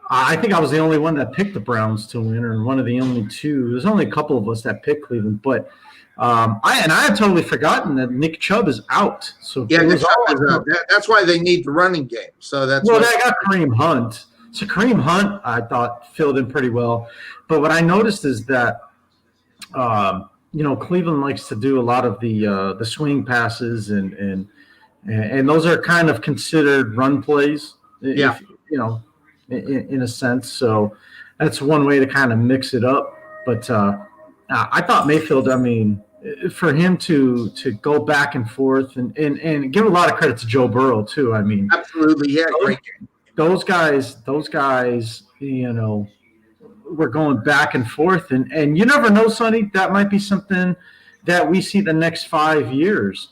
I think I was the only one that picked the Browns to win, or one of the only 2. There's only a couple of us that picked Cleveland, but I had totally forgotten that Nick Chubb is out. So Nick Chubb is out. That's why they need the running game. So they got Kareem Hunt. So Kareem Hunt, I thought, filled in pretty well. But what I noticed is that Cleveland likes to do a lot of the swing passes and those are kind of considered run plays, in a sense. So that's one way to kind of mix it up. But I thought Mayfield, I mean, for him to go back and forth and give a lot of credit to Joe Burrow too. I mean, absolutely, yeah, great game. Those guys, we're going back and forth, and you never know, Sonny, that might be something that we see the next 5 years.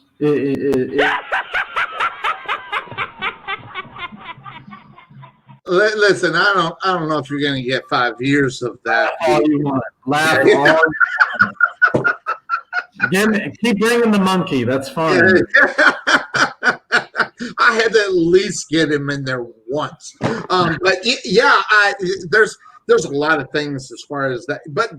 Listen, I don't know if you're going to get 5 years of that. All you want, laugh all you want. Keep bringing the monkey. That's fine. I had to at least get him in there once. But there's a lot of things as far as that. But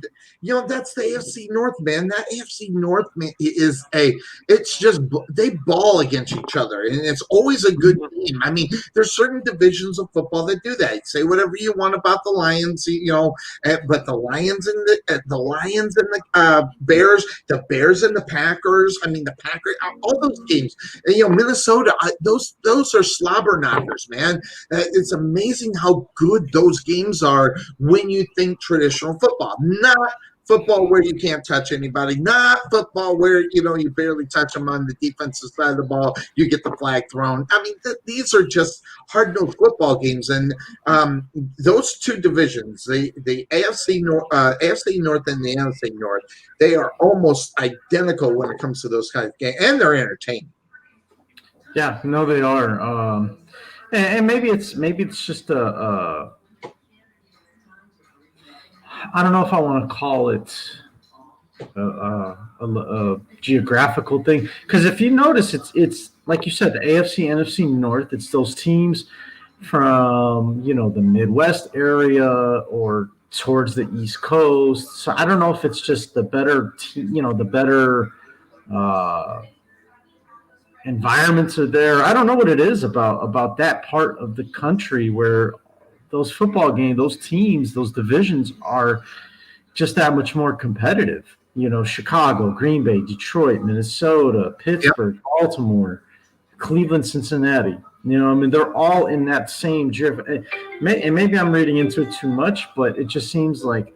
that's the AFC North, man. That AFC North, man, it's just they ball against each other, and it's always a good game. I mean, there's certain divisions of football that do that. Say whatever you want about the Lions, but the Lions and the Bears, the Bears and the Packers. I mean, the Packers, all those games. And, Minnesota, those are slobber knockers, man. It's amazing how good those games are when you think traditional football, not football where you can't touch anybody, not football where you barely touch them on the defensive side of the ball, you get the flag thrown. I mean, these are just hard-nosed football games, and those 2 divisions, the AFC North and the NFC North, they are almost identical when it comes to those kinds of games, and they're entertaining. Yeah, no, they are, and maybe it's just I don't know if I want to call it a geographical thing, because if you notice, it's like you said, the AFC, NFC North. It's those teams from the Midwest area or towards the East Coast. So I don't know if it's just the better the better environments are there. I don't know what it is about that part of the country where those football games, those teams, those divisions are just that much more competitive. Chicago, Green Bay, Detroit, Minnesota, Pittsburgh, Baltimore, Cleveland, Cincinnati. They're all in that same and maybe I'm reading into it too much, but it just seems like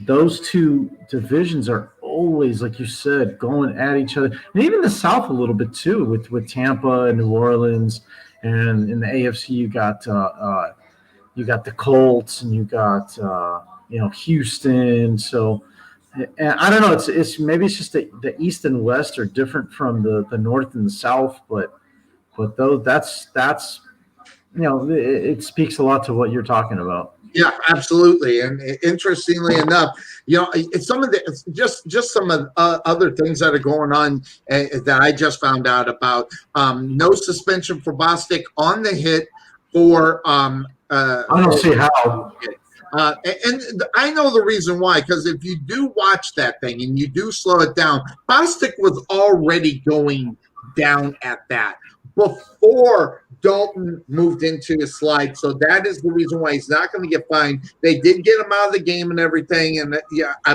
those 2 divisions are always, like you said, going at each other. And even the South a little bit too, with Tampa and New Orleans, and in the AFC you got the Colts, and you got Houston. So and I don't know. It's maybe it's just the East and West are different from the North and the South, but though that's it speaks a lot to what you're talking about. Yeah, absolutely. And interestingly enough, it's some of the just some of other things that are going on that I just found out about. No suspension for Bostic on the hit for. I don't see how. And I know the reason why, because if you do watch that thing and you do slow it down, Bostic was already going down at that before Dalton moved into his slide. So that is the reason why he's not going to get fined. They did get him out of the game and everything. And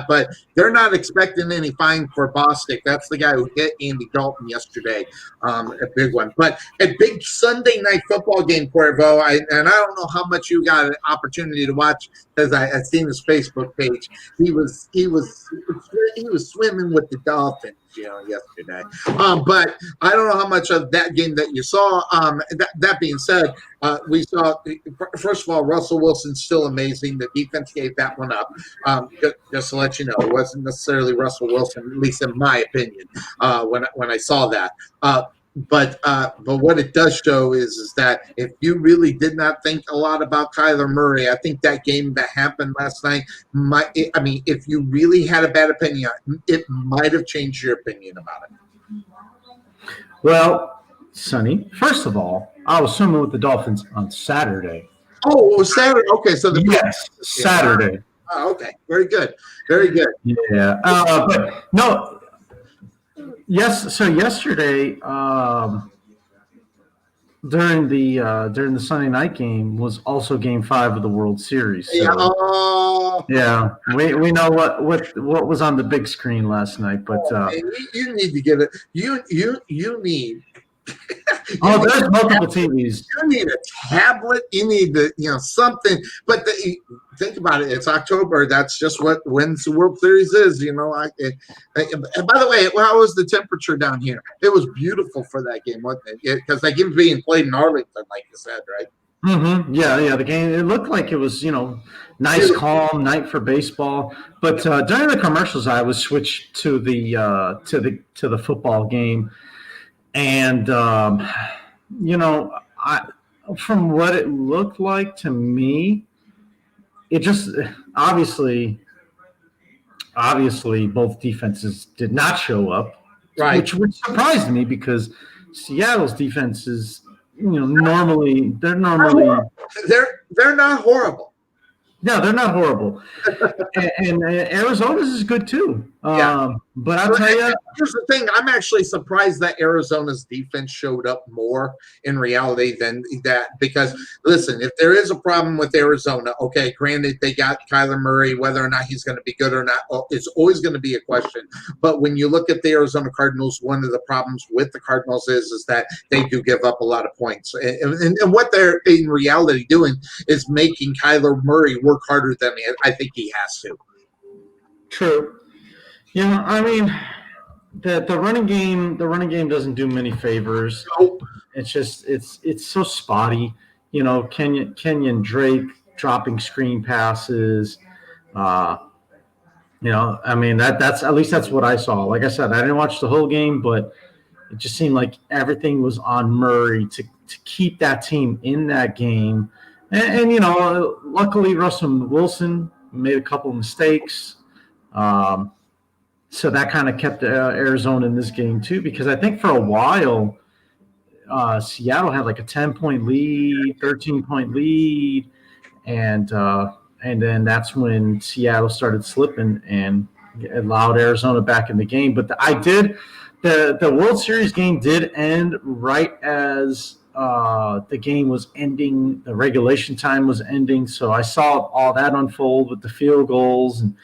but they're not expecting any fine for Bostic. That's the guy who hit Andy Dalton yesterday. A big one. But a big Sunday night football game, Cuervo. And I don't know how much you got an opportunity to watch, because I seen his Facebook page. He was swimming with the Dolphins, yesterday. But I don't know how much of that game that you saw. That being said, we saw, first of all, Russell Wilson's still amazing. The defense gave that one up. Just to let you know, it wasn't necessarily Russell Wilson, at least in my opinion, when I saw that. But what it does show is that if you really did not think a lot about Kyler Murray, I think that game that happened last night if you really had a bad opinion, it might have changed your opinion about it. Well, Sonny, first of all, I was swimming with the Dolphins on Saturday. Oh, it was Saturday. Okay, so Saturday. Oh, okay, very good, very good. Yeah, but no. Yes. So yesterday, during the Sunday night game was also Game 5 of the World Series. So, yeah. We know what was on the big screen last night, but you need to get it. You need. There's multiple TVs. You need a tablet. You need something. But think about it. It's October. That's just when the World Series is. And by the way, how was the temperature down here? It was beautiful for that game, wasn't it? Because that game being played in Arlington, like you said, right? Mm-hmm. Yeah. The game. It looked like it was nice, calm night for baseball. But during the commercials, I was switched to the football game. And, from what it looked like to me, it just obviously both defenses did not show up, right? Which surprised me because Seattle's defense is, normally they're not horrible. No, they're not horrible. and Arizona's is good too. But I'll tell you, here's the thing. I'm actually surprised that Arizona's defense showed up more in reality than that. Because, listen, if there is a problem with Arizona, okay, granted, they got Kyler Murray. Whether or not he's going to be good or not, it's always going to be a question. But when you look at the Arizona Cardinals, one of the problems with the Cardinals is that they do give up a lot of points. And what they're in reality doing is making Kyler Murray work harder than I think he has to. True. Yeah, I mean, the running game doesn't do many favors. Nope. It's just it's so spotty. Kenyon Drake dropping screen passes. I mean that's at least that's what I saw. Like I said, I didn't watch the whole game, but it just seemed like everything was on Murray to keep that team in that game. And luckily Russell Wilson made a couple of mistakes. So that kind of kept Arizona in this game too, because I think for a while Seattle had like a 10-point lead, 13-point lead, and then that's when Seattle started slipping and allowed Arizona back in the game. But the World Series game did end right as the game was ending, the regulation time was ending. So I saw all that unfold with the field goals and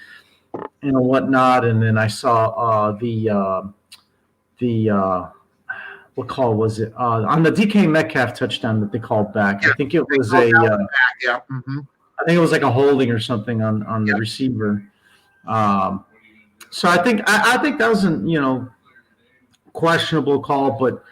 whatnot, and then I saw the what call was it on the DK Metcalf touchdown that they called back? I think it was I think it was like a holding or something on the receiver. So I think that was an questionable call, but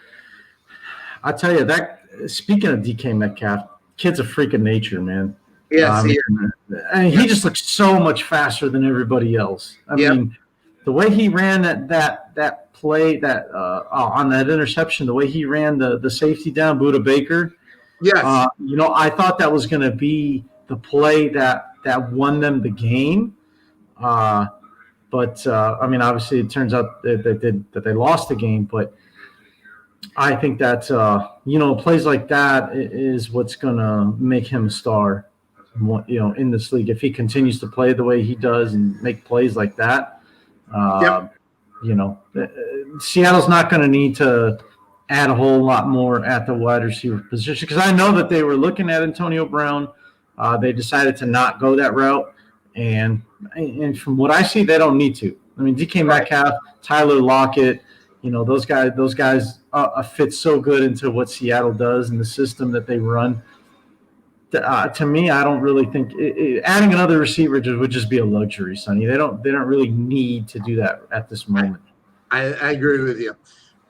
I tell you that speaking of DK Metcalf, kid's a freak of nature, man. Yes, he just looks so much faster than everybody else. I mean, the way he ran that play on that interception, the way he ran the safety down, Buda Baker. Yes. I thought that was going to be the play that won them the game. But obviously it turns out that they lost the game. But I think that plays like that is what's going to make him a star. In this league, if he continues to play the way he does and make plays like that, Seattle's not going to need to add a whole lot more at the wide receiver position, because I know that they were looking at Antonio Brown. They decided to not go that route, and from what I see, they don't need to. I mean, DK Metcalf, Tyler Lockett, those guys fit so good into what Seattle does and the system that they run. To me, I don't really think adding another receiver would just be a luxury, Sonny. They don't really need to do that at this moment. I agree with you.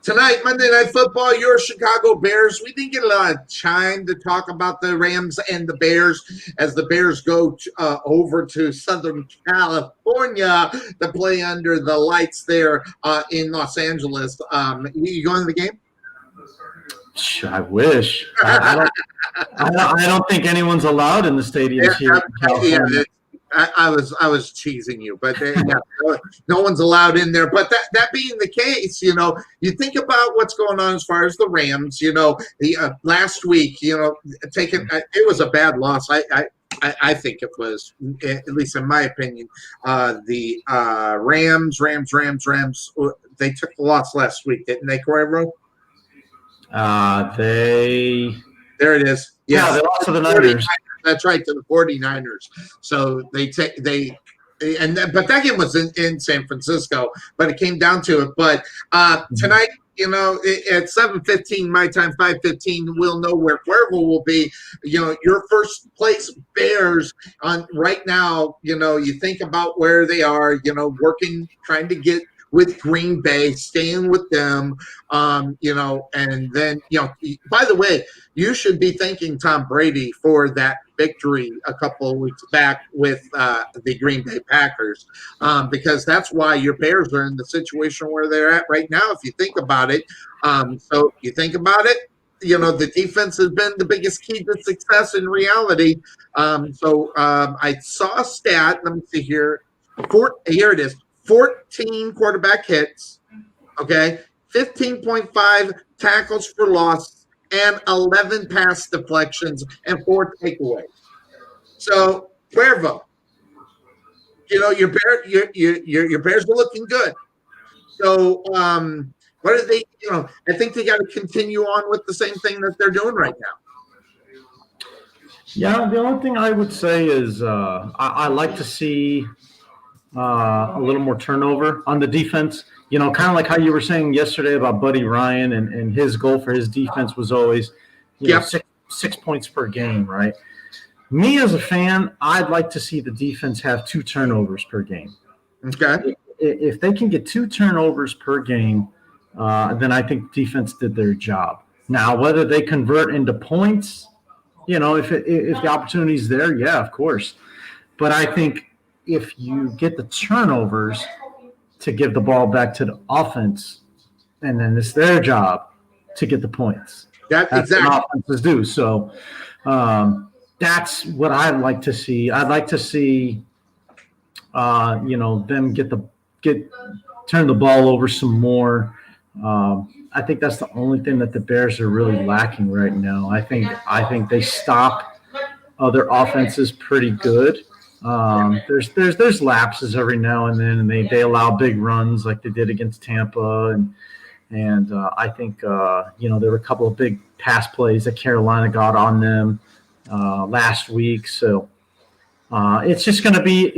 Tonight, Monday Night Football, your Chicago Bears. We didn't get a lot of time to talk about the Rams and the Bears as the Bears go over to Southern California to play under the lights there in Los Angeles. You going to the game? I wish. I don't think anyone's allowed in the stadium here in California. I was cheesing you, but no one's allowed in there. But that being the case, you think about what's going on as far as the Rams. The last week, it was a bad loss. I think it was, at least in my opinion, the Rams. They took the loss last week, didn't they, Cuervo? There it is. Yes. Yeah, they lost to the Niners. That's right, to the 49ers. So but that game was in San Francisco, but it came down to it. But tonight, at 7:15 my time, 5:15, we'll know where Cuervo will be. Your first place Bears on right now. You think about where they are. Working, trying to get with Green Bay, staying with them, and then, by the way, you should be thanking Tom Brady for that victory a couple of weeks back with the Green Bay Packers, because that's why your Bears are in the situation where they're at right now, if you think about it. So you think about it, the defense has been the biggest key to success in reality. I saw a stat. Let me see here. Here it is. 14 quarterback hits, 15.5 tackles for loss, and 11 pass deflections and 4 takeaways. So, Cuervo, your Bears are looking good. So, what are they? I think they got to continue on with the same thing that they're doing right now. Yeah, the only thing I would say is I like to see a little more turnover on the defense. Kind of like how you were saying yesterday about Buddy Ryan and his goal for his defense was always, 6 points per game, right? Me as a fan, I'd like to see the defense have 2 turnovers per game. Okay. If they can get 2 turnovers per game, then I think defense did their job. Now, whether they convert into points, if the opportunity's there, yeah, of course. But I think if you get the turnovers to give the ball back to the offense, and then it's their job to get the points. That's exactly what offenses do. So that's what I'd like to see. I'd like to see, them turn the ball over some more. I think that's the only thing that the Bears are really lacking right now. I think they stop other offenses pretty good. There's lapses every now and then, and they allow big runs like they did against Tampa, and I think there were a couple of big pass plays that Carolina got on them last week. So it's going to be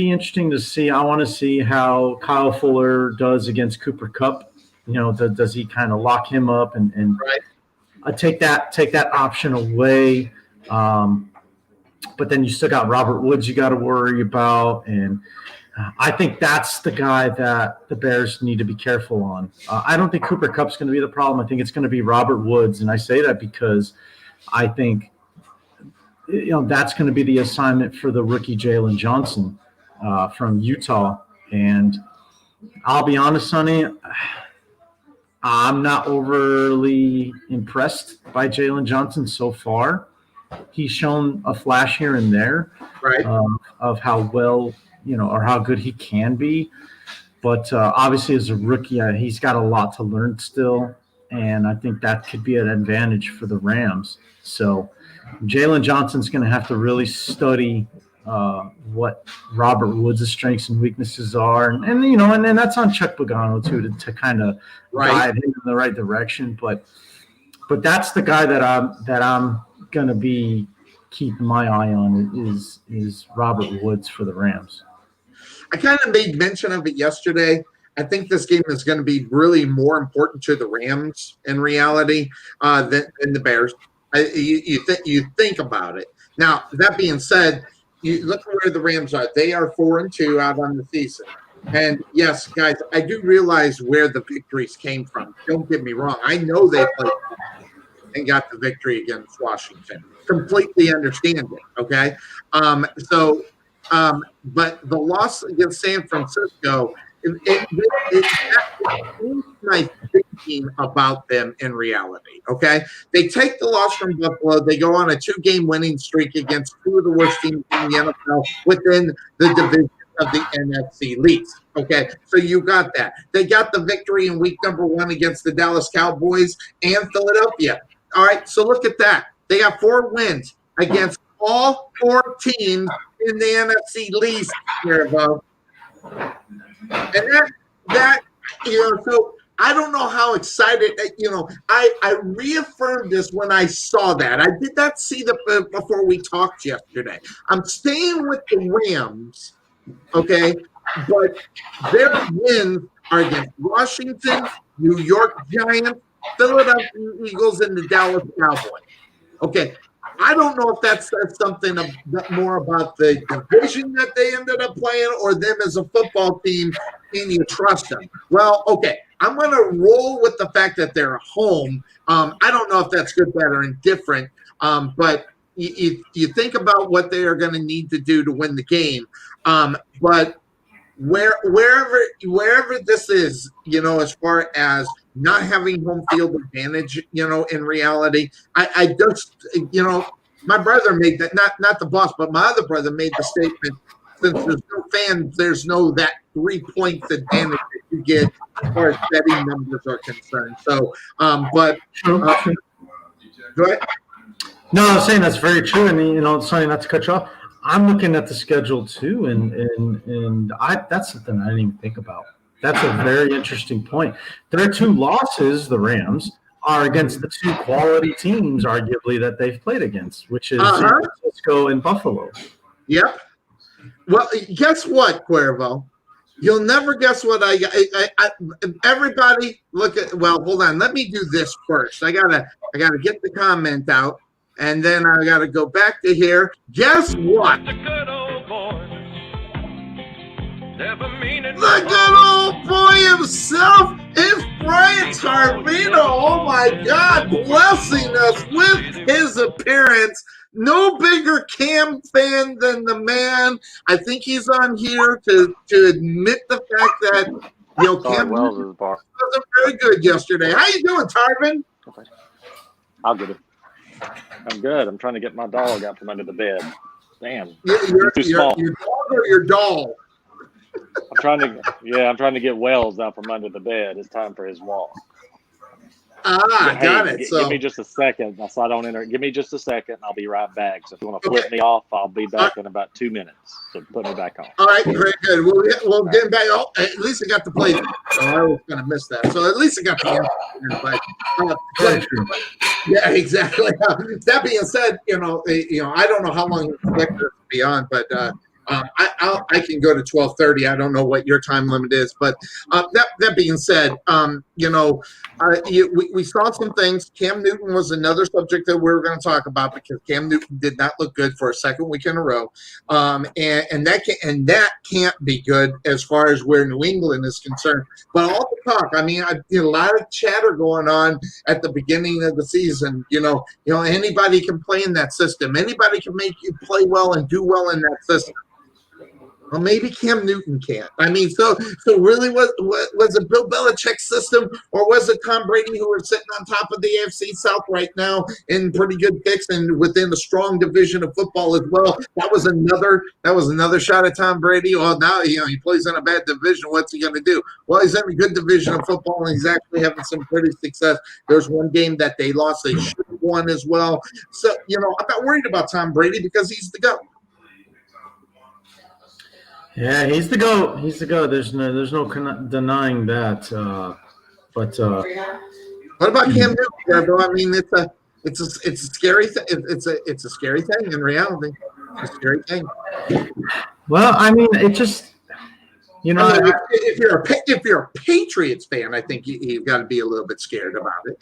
interesting to see. I want to see how Kyle Fuller does against Cooper Kupp. Does he kind of lock him up and right. take that option away? But then you still got Robert Woods you got to worry about. And I think that's the guy that the Bears need to be careful on. I don't think Cooper Kupp's going to be the problem. I think it's going to be Robert Woods. And I say that because I think that's going to be the assignment for the rookie Jalen Johnson from Utah. And I'll be honest, Sonny, I'm not overly impressed by Jalen Johnson so far. He's shown a flash here and there, right, of how well, or how good he can be. But obviously, as a rookie, he's got a lot to learn still. And I think that could be an advantage for the Rams. So Jalen Johnson's going to have to really study what Robert Woods' strengths and weaknesses are. And that's on Chuck Pagano, too, to kind of guide him in the right direction. But that's the guy that I'm going to be keeping my eye on is Robert Woods for the Rams. I kind of made mention of it yesterday. I think this game is going to be really more important to the Rams in reality than the Bears. You think about it. Now, that being said, you look at where the Rams are. They are 4-2 out on the season. And yes, guys, I do realize where the victories came from. Don't get me wrong. I know they played and got the victory against Washington. Completely understand it. Okay. But the loss against San Francisco, it changed my thinking about them in reality. Okay, they take the loss from Buffalo. They go on a 2-game winning streak against 2 of the worst teams in the NFL within the division of the NFC least. Okay, so you got that. They got the victory in week number 1 against the Dallas Cowboys and Philadelphia. All right, so look at that. They got 4 wins against all 4 teams in the NFC least, Cuervo. And that so I don't know how excited, I reaffirmed this when I saw that. I did not see that before we talked yesterday. I'm staying with the Rams, okay, but their wins are against Washington, New York Giants, Philadelphia Eagles, and the Dallas Cowboys. Okay, I don't know if that says something more about the division that they ended up playing or them as a football team, and you trust them. Well, okay, I'm going to roll with the fact that they're home. I don't know if that's good, bad, or indifferent, but you think about what they are going to need to do to win the game. But wherever this is, as far as not having home field advantage, in reality, I just, my brother made that, not the boss, but my other brother made the statement, since there's no fans, there's no that 3 points advantage that you get as far as betting numbers are concerned. So, go ahead. No, I was saying that's very true. And, Sonny, not to cut you off, I'm looking at the schedule too, and that's something I didn't even think about. That's a very interesting point. Their 2 losses, the Rams, are against the 2 quality teams, arguably, that they've played against, which is San Francisco and Buffalo. Yep. Well, guess what, Cuervo? You'll never guess what I everybody look at. Well, hold on. Let me do this first. I gotta get the comment out, and then I gotta go back to here. Guess what? The good old boy. Never mean it. The good old boy himself is Brian Tarvino. Oh my God, blessing us with his appearance. No bigger Cam fan than the man. I think he's on here to admit the fact that Cam wasn't very good yesterday. How you doing, Tarvin? I'll get it. I'm good. I'm trying to get my dog out from under the bed. Damn, you're too small. Your dog or your doll? I'm trying to get Wells out from under the bed. It's time for his walk. Got it. Give me just a second. So I don't enter. Give me just a second. I'll be right back. So if you want to flip me off, I'll be back in about 2 minutes. So put me back on. All right, very good. We'll get back. Oh, at least I got the play. So I was going to miss that. So at least I got the answer. But yeah, exactly. That being said, I don't know how long it's expected to be on, but I can go to 12:30. I don't know what your time limit is, but that being said, we saw some things. Cam Newton was another subject that we were going to talk about because Cam Newton did not look good for a second week in a row, and that can't be good as far as where New England is concerned. But all the talk, I mean, a lot of chatter going on at the beginning of the season. Anybody can play in that system. Anybody can make you play well and do well in that system. Well, maybe Cam Newton can't. I mean, so really, was it Bill Belichick's system, or was it Tom Brady, who was sitting on top of the AFC South right now in pretty good picks and within a strong division of football as well? That was another shot at Tom Brady. Well, now he plays in a bad division. What's he going to do? Well, he's in a good division of football, and he's actually having some pretty success. There's one game that they lost; they should have won as well. So I'm not worried about Tom Brady because he's the GOAT. Yeah, he's the GOAT. He's the GOAT. There's no denying that. But what about Cam Newton? I mean, it's a scary thing. It's a scary thing in reality. It's a scary thing. Well, I mean, it just if you're a Patriots fan, I think you've got to be a little bit scared about it.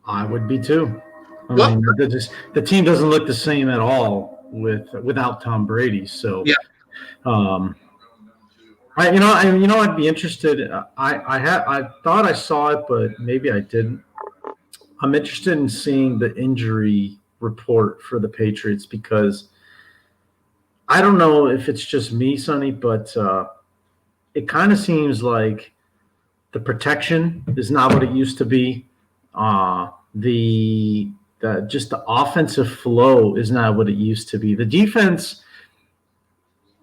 I would be too. I mean, the team doesn't look the same at all without Tom Brady. So yeah. I'd be interested. I thought I saw it, but maybe I didn't. I'm interested in seeing the injury report for the Patriots because I don't know if it's just me, Sonny, but it kind of seems like the protection is not what it used to be. Just the offensive flow is not what it used to be. The defense,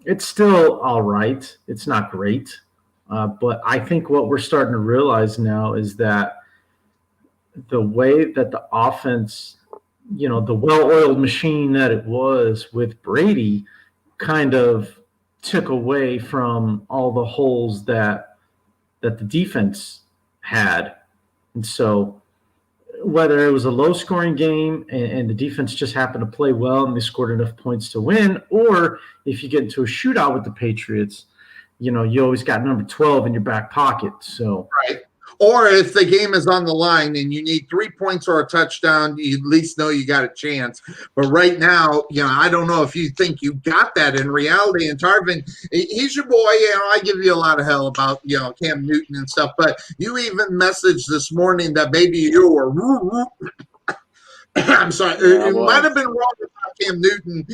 it's still all right. It's not great. But I think what we're starting to realize now is that the way that the offense, the well-oiled machine that it was with Brady kind of took away from all the holes that the defense had. And so whether it was a low-scoring game and the defense just happened to play well and they scored enough points to win, or if you get into a shootout with the Patriots, you always got number 12 in your back pocket. So right. Or if the game is on the line and you need 3 points or a touchdown, you at least know you got a chance. But right now, I don't know if you think you got that in reality. And Tarvin, he's your boy. I give you a lot of hell about, Cam Newton and stuff. But you even messaged this morning that maybe you were I'm sorry. It might have been wrong about Cam Newton.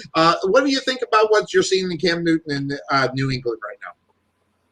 What do you think about what you're seeing in Cam Newton in New England right now?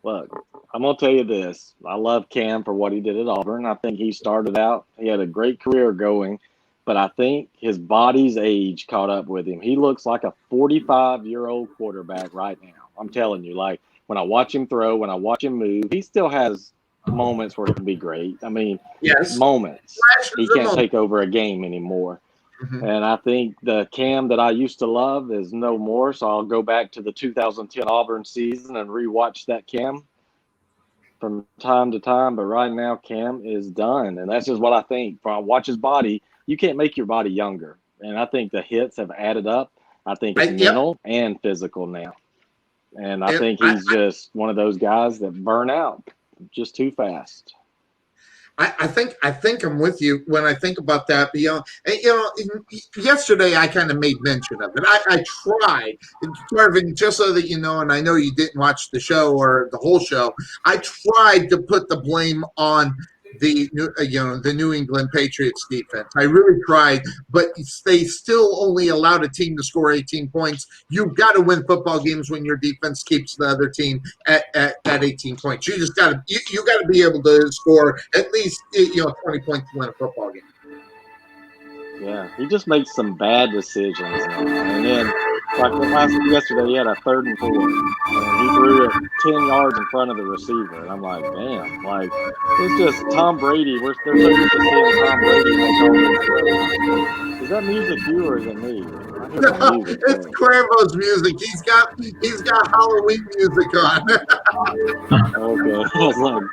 Look, I'm going to tell you this. I love Cam for what he did at Auburn. I think he started out, he had a great career going, but I think his body's age caught up with him. He looks like a 45-year-old quarterback right now. I'm telling you, like when I watch him throw, when I watch him move, he still has moments where he can be great. I mean, yes, moments. He can't take over a game anymore. Mm-hmm. And I think the Cam that I used to love is no more. So I'll go back to the 2010 Auburn season and rewatch that Cam from time to time. But right now, Cam is done. And that's just what I think. When I watch his body, you can't make your body younger. And I think the hits have added up. I think it's mental and physical now. And I think he's just one of those guys that burn out just too fast. I think I'm with you when I think about that. Yesterday I kind of made mention of it. I tried, Marvin, just so that you know, and I know you didn't watch the show or the whole show. I tried to put the blame on the New England Patriots defense. I really tried, but they still only allowed a team to score 18 points. You've got to win football games when your defense keeps the other team at 18 points. You just got to you got to be able to score at least 20 points to win a football game. Yeah, he just makes some bad decisions now. And then, like yesterday, he had a 3rd and 4, and he threw it 10 yards in front of the receiver. And I'm like, damn, like it's just Tom Brady. They're so used to seeing Tom Brady make all these throws. Is that music you or is it me? No, it's Cuervo's music. He's got Halloween music on. Okay, I was like,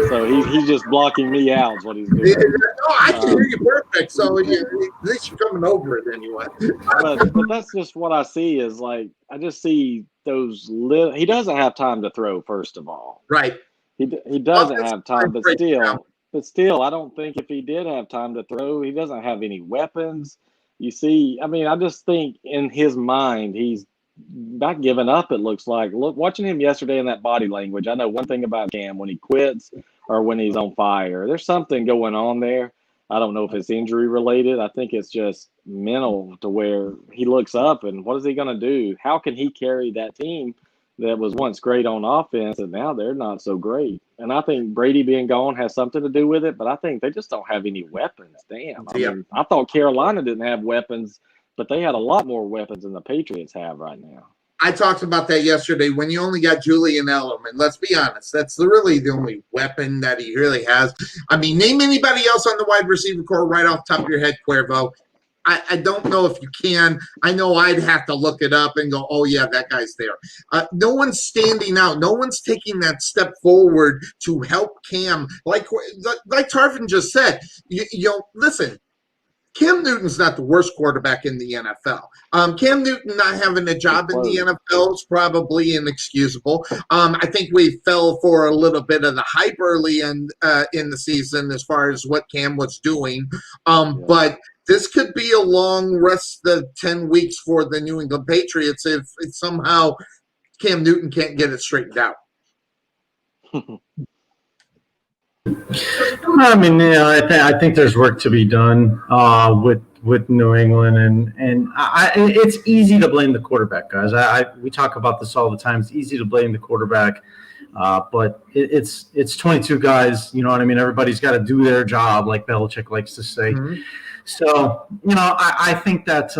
So he's just blocking me out is what he's doing. No, I can hear you perfect. So at least you're coming over it anyway. but that's just what I see is like I just see those little. He doesn't have time to throw. First of all, Right. he doesn't have time, but still, I don't think if he did have time to throw, he doesn't have any weapons. You see, I mean, I just think in his mind he's not giving up. It looks like watching him yesterday in that body language. I know one thing about Cam: when he quits or when he's on fire, there's something going on there. I don't know if it's injury related. I think it's just mental to where he looks up and what is he going to do? How can he carry that team that was once great on offense and now they're not so great? And I think Brady being gone has something to do with it, but I think they just don't have any weapons. Damn. I mean, I thought Carolina didn't have weapons, but they had a lot more weapons than the Patriots have right now. I talked about that yesterday. When you only got Julian Edelman, let's be honest, that's really the only weapon that he really has. I mean, name anybody else on the wide receiver core right off the top of your head, Cuervo. I don't know if you can. I know I'd have to look it up and go, oh, yeah, that guy's there. No one's standing out. No one's taking that step forward to help Cam. Like Tarvin just said, listen, Cam Newton's not the worst quarterback in the NFL. Cam Newton not having a job in the NFL is probably inexcusable. I think we fell for a little bit of the hype early in the season as far as what Cam was doing. But this could be a long rest of 10 weeks for the New England Patriots if somehow Cam Newton can't get it straightened out. I mean, I think there's work to be done with New England, and it's easy to blame the quarterback, guys. We talk about this all the time. It's easy to blame the quarterback, but it's 22 guys. You know what I mean? Everybody's got to do their job, like Belichick likes to say. Mm-hmm. So I think that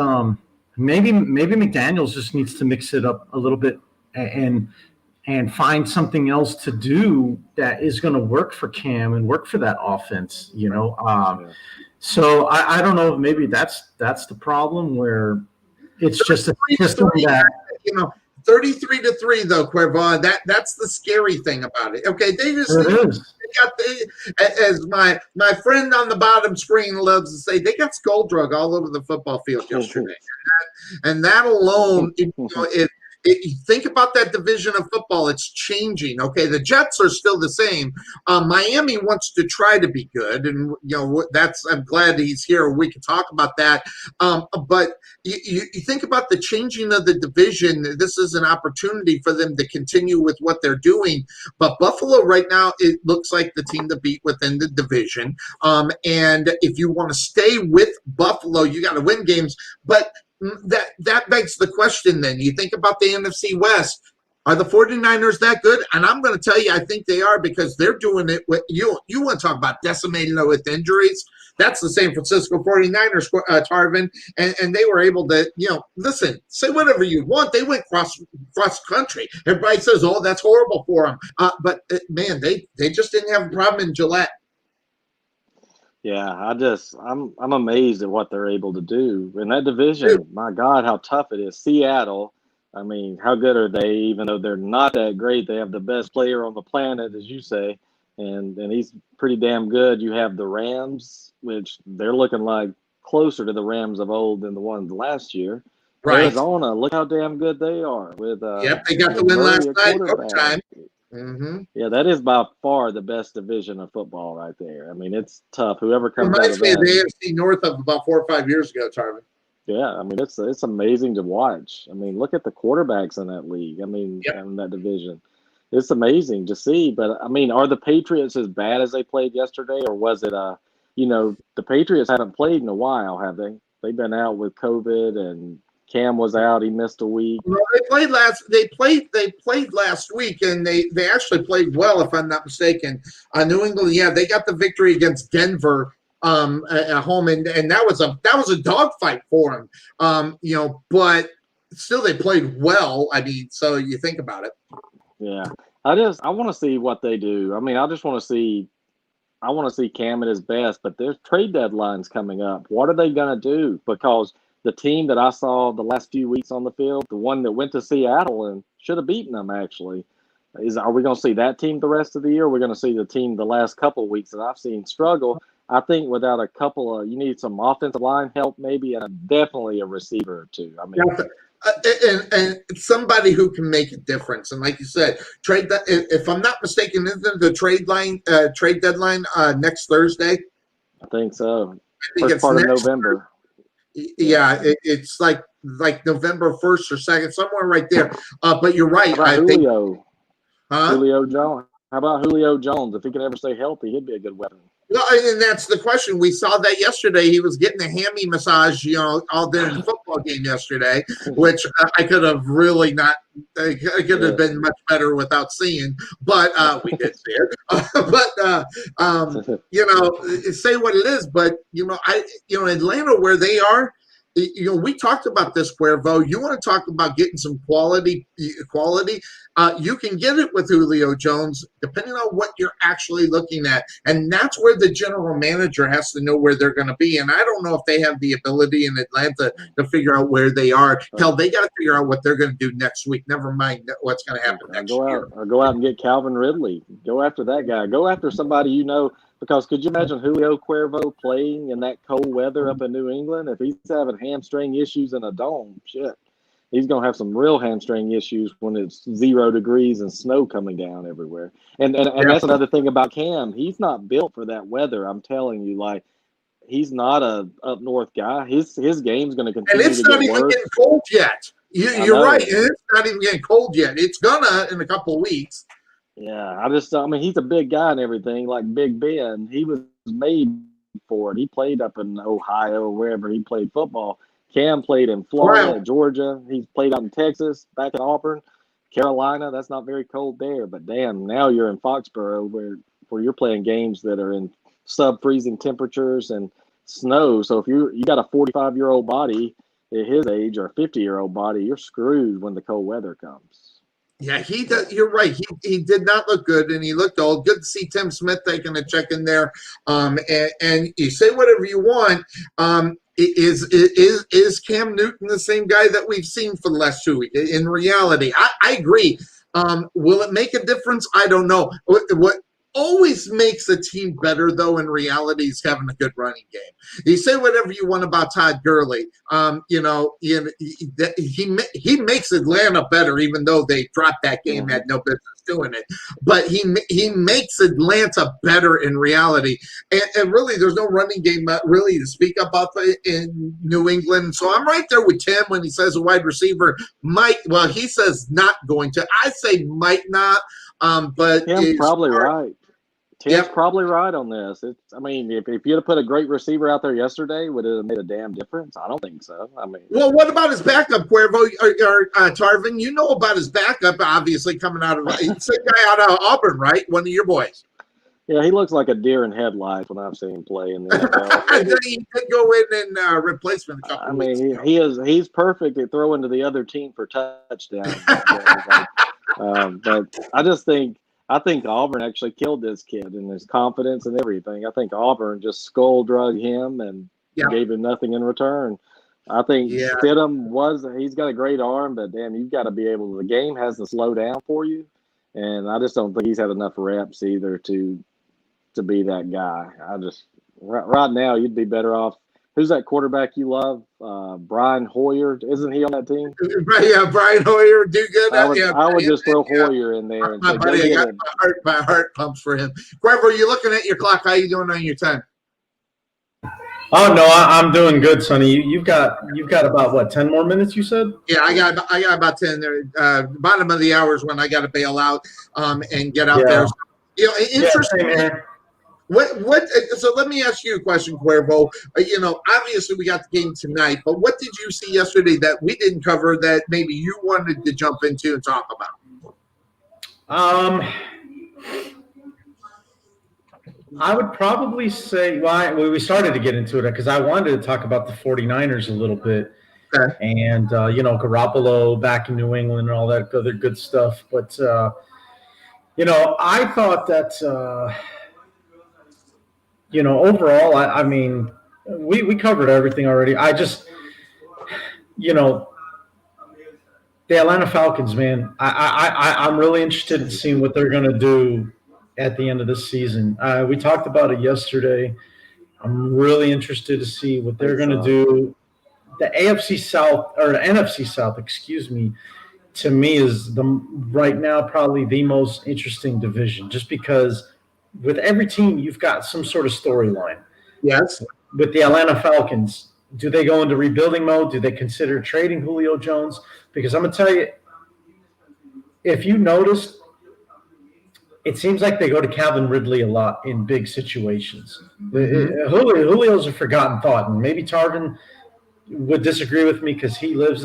maybe McDaniels just needs to mix it up a little bit and find something else to do that is going to work for Cam and work for that offense, So I don't know if maybe that's the problem where it's just a system that 33-3 though, Cuervo. That's the scary thing about it. Okay, they got as my friend on the bottom screen loves to say, they got skull drug all over the football field yesterday, and that alone, you think about that division of football, it's changing. Okay, the Jets are still the same. Miami wants to try to be good, and I'm glad he's here. We can talk about that. But you think about the changing of the division. This is an opportunity for them to continue with what they're doing. But Buffalo right now, it looks like the team to beat within the division. And if you want to stay with Buffalo, you got to win games. But that begs the question then. You think about the NFC West. Are the 49ers that good? And I'm going to tell you, I think they are, because they're doing it with you. You want to talk about decimating with injuries? That's the San Francisco 49ers, Tarvin. And they were able to, listen, say whatever you want. They went cross country. Everybody says, oh, that's horrible for them. But, man, they just didn't have a problem in Gillette. Yeah, I'm amazed at what they're able to do in that division. My God, how tough it is. Seattle, I mean, how good are they? Even though they're not that great, they have the best player on the planet, as you say, and he's pretty damn good. You have the Rams, which they're looking like closer to the Rams of old than the ones last year. Right. Arizona, look how damn good they are. With they got the win last night, overtime. Mm-hmm. Yeah, that is by far the best division of football right there. I mean, it's tough. Whoever comes out of that. Reminds me of the AFC North of about 4 or 5 years ago, Tarvin. Yeah, I mean, it's amazing to watch. I mean, look at the quarterbacks in that league. I mean, in that division. It's amazing to see. But, I mean, are the Patriots as bad as they played yesterday? Or was it, the Patriots haven't played in a while, have they? They've been out with COVID and Cam was out. He missed a week. Well, they played last week, and they actually played well, if I'm not mistaken. New England, they got the victory against Denver at home, and that was a dogfight for them. But still they played well. I mean, so you think about it. Yeah, I want to see what they do. I mean, I want to see Cam at his best, but there's trade deadlines coming up. What are they going to do? Because the team that I saw the last few weeks on the field, the one that went to Seattle and should have beaten them, actually, Are we going to see that team the rest of the year? Or are we going to see the team the last couple of weeks that I've seen struggle? I think without a couple of, you need some offensive line help maybe, and definitely a receiver or two. I mean, and somebody who can make a difference. And like you said, trade that. If I'm not mistaken, isn't the trade deadline next Thursday? I think so. I think First it's part of November. Yeah, it's like November 1st or 2nd, somewhere right there. But you're right. How about Julio? Huh? Julio Jones. How about Julio Jones? If he can ever stay healthy, he'd be a good weapon. Well, and that's the question. We saw that yesterday. He was getting a hammy massage, all during the football game yesterday, which I could have really not. I could have been much better without seeing, but we did see it. Say what it is, but Atlanta, where they are. We talked about this, Cuervo. You want to talk about getting some quality. You can get it with Julio Jones, depending on what you're actually looking at. And that's where the general manager has to know where they're going to be. And I don't know if they have the ability in Atlanta to figure out where they are. Hell, they got to figure out what they're going to do next week. Never mind what's going to happen next year. Or go out and get Calvin Ridley. Go after that guy. Go after somebody because could you imagine Julio Cuervo playing in that cold weather up in New England? If he's having hamstring issues in a dome, shit. He's going to have some real hamstring issues when it's 0 degrees and snow coming down everywhere. And that's another thing about Cam. He's not built for that weather. I'm telling you, he's not a up north guy. His game's going to continue to get worse. And it's not even getting cold yet. You're right. It's not even getting cold yet. It's gonna in a couple of weeks. Yeah, he's a big guy and everything, like Big Ben. He was made for it. He played up in Ohio, wherever he played football. Cam played in Florida, Georgia. He's played out in Texas, back in Auburn, Carolina. That's not very cold there. But damn, now you're in Foxborough where you're playing games that are in sub-freezing temperatures and snow. So if you got a 45-year-old body at his age or a 50-year-old body, you're screwed when the cold weather comes. Yeah, he does. You're right. He did not look good, and he looked old. Good to see Tim Smith taking a check in there. And you say whatever you want. Is Cam Newton the same guy that we've seen for the last 2 weeks? In reality, I agree. Will it make a difference? I don't know. What always makes a team better, though, in reality, is having a good running game. You say whatever you want about Todd Gurley. He makes Atlanta better, even though they dropped that game, had no business doing it. But he makes Atlanta better in reality. And really, there's no running game really to speak about in New England. So I'm right there with Tim when he says a wide receiver might. Well, he says not going to. I say might not. But Tim's probably right. Tim's probably right on this. If you'd have put a great receiver out there yesterday, would it have made a damn difference? I don't think so. Well, what about his backup, Cuervo or Tarvin? You know about his backup, obviously coming out of he's a guy out of Auburn, right? One of your boys. Yeah, he looks like a deer in headlights when I've seen him play in the NFL. He did go in and replacement a couple weeks ago. He's perfect at throwing to the other team for touchdowns. But I think Auburn actually killed this kid and his confidence and everything. I think Auburn just skull-drug him and gave him nothing in return. I think Stidham he's got a great arm, but damn, you've got to be able – the game has to slow down for you. And I just don't think he's had enough reps either to be that guy. Right now you'd be better off. Who's that quarterback you love? Brian Hoyer. Isn't he on that team? Yeah, Brian Hoyer do good. I would just throw Hoyer in there. And my heart pumps for him. Cuervo, you looking at your clock. How you doing on your time? Oh no, I'm doing good, Sonny. You've got about 10 more minutes, you said? Yeah, I got about 10 there. Bottom of the hour is when I got to bail out and get out there. So, interesting. Yeah, what? So let me ask you a question, Cuervo. Obviously we got the game tonight, but what did you see yesterday that we didn't cover that maybe you wanted to jump into and talk about? I would probably say we started to get into it because I wanted to talk about the 49ers a little bit. Okay. And, Garoppolo back in New England and all that other good stuff. But, I thought that, overall, we covered everything already. I just, The Atlanta Falcons, man. I'm really interested in seeing what they're going to do at the end of the season. We talked about it yesterday. I'm really interested to see what they're going to do. The AFC South, or the NFC South, excuse me, to me is right now probably the most interesting division, just because with every team you've got some sort of storyline. Yes. With the Atlanta Falcons, do they go into rebuilding mode? Do they consider trading Julio Jones? Because I'm going to tell you, if you noticed, it seems like they go to Calvin Ridley a lot in big situations. Julio's a forgotten thought, and maybe Tarvin would disagree with me because he lives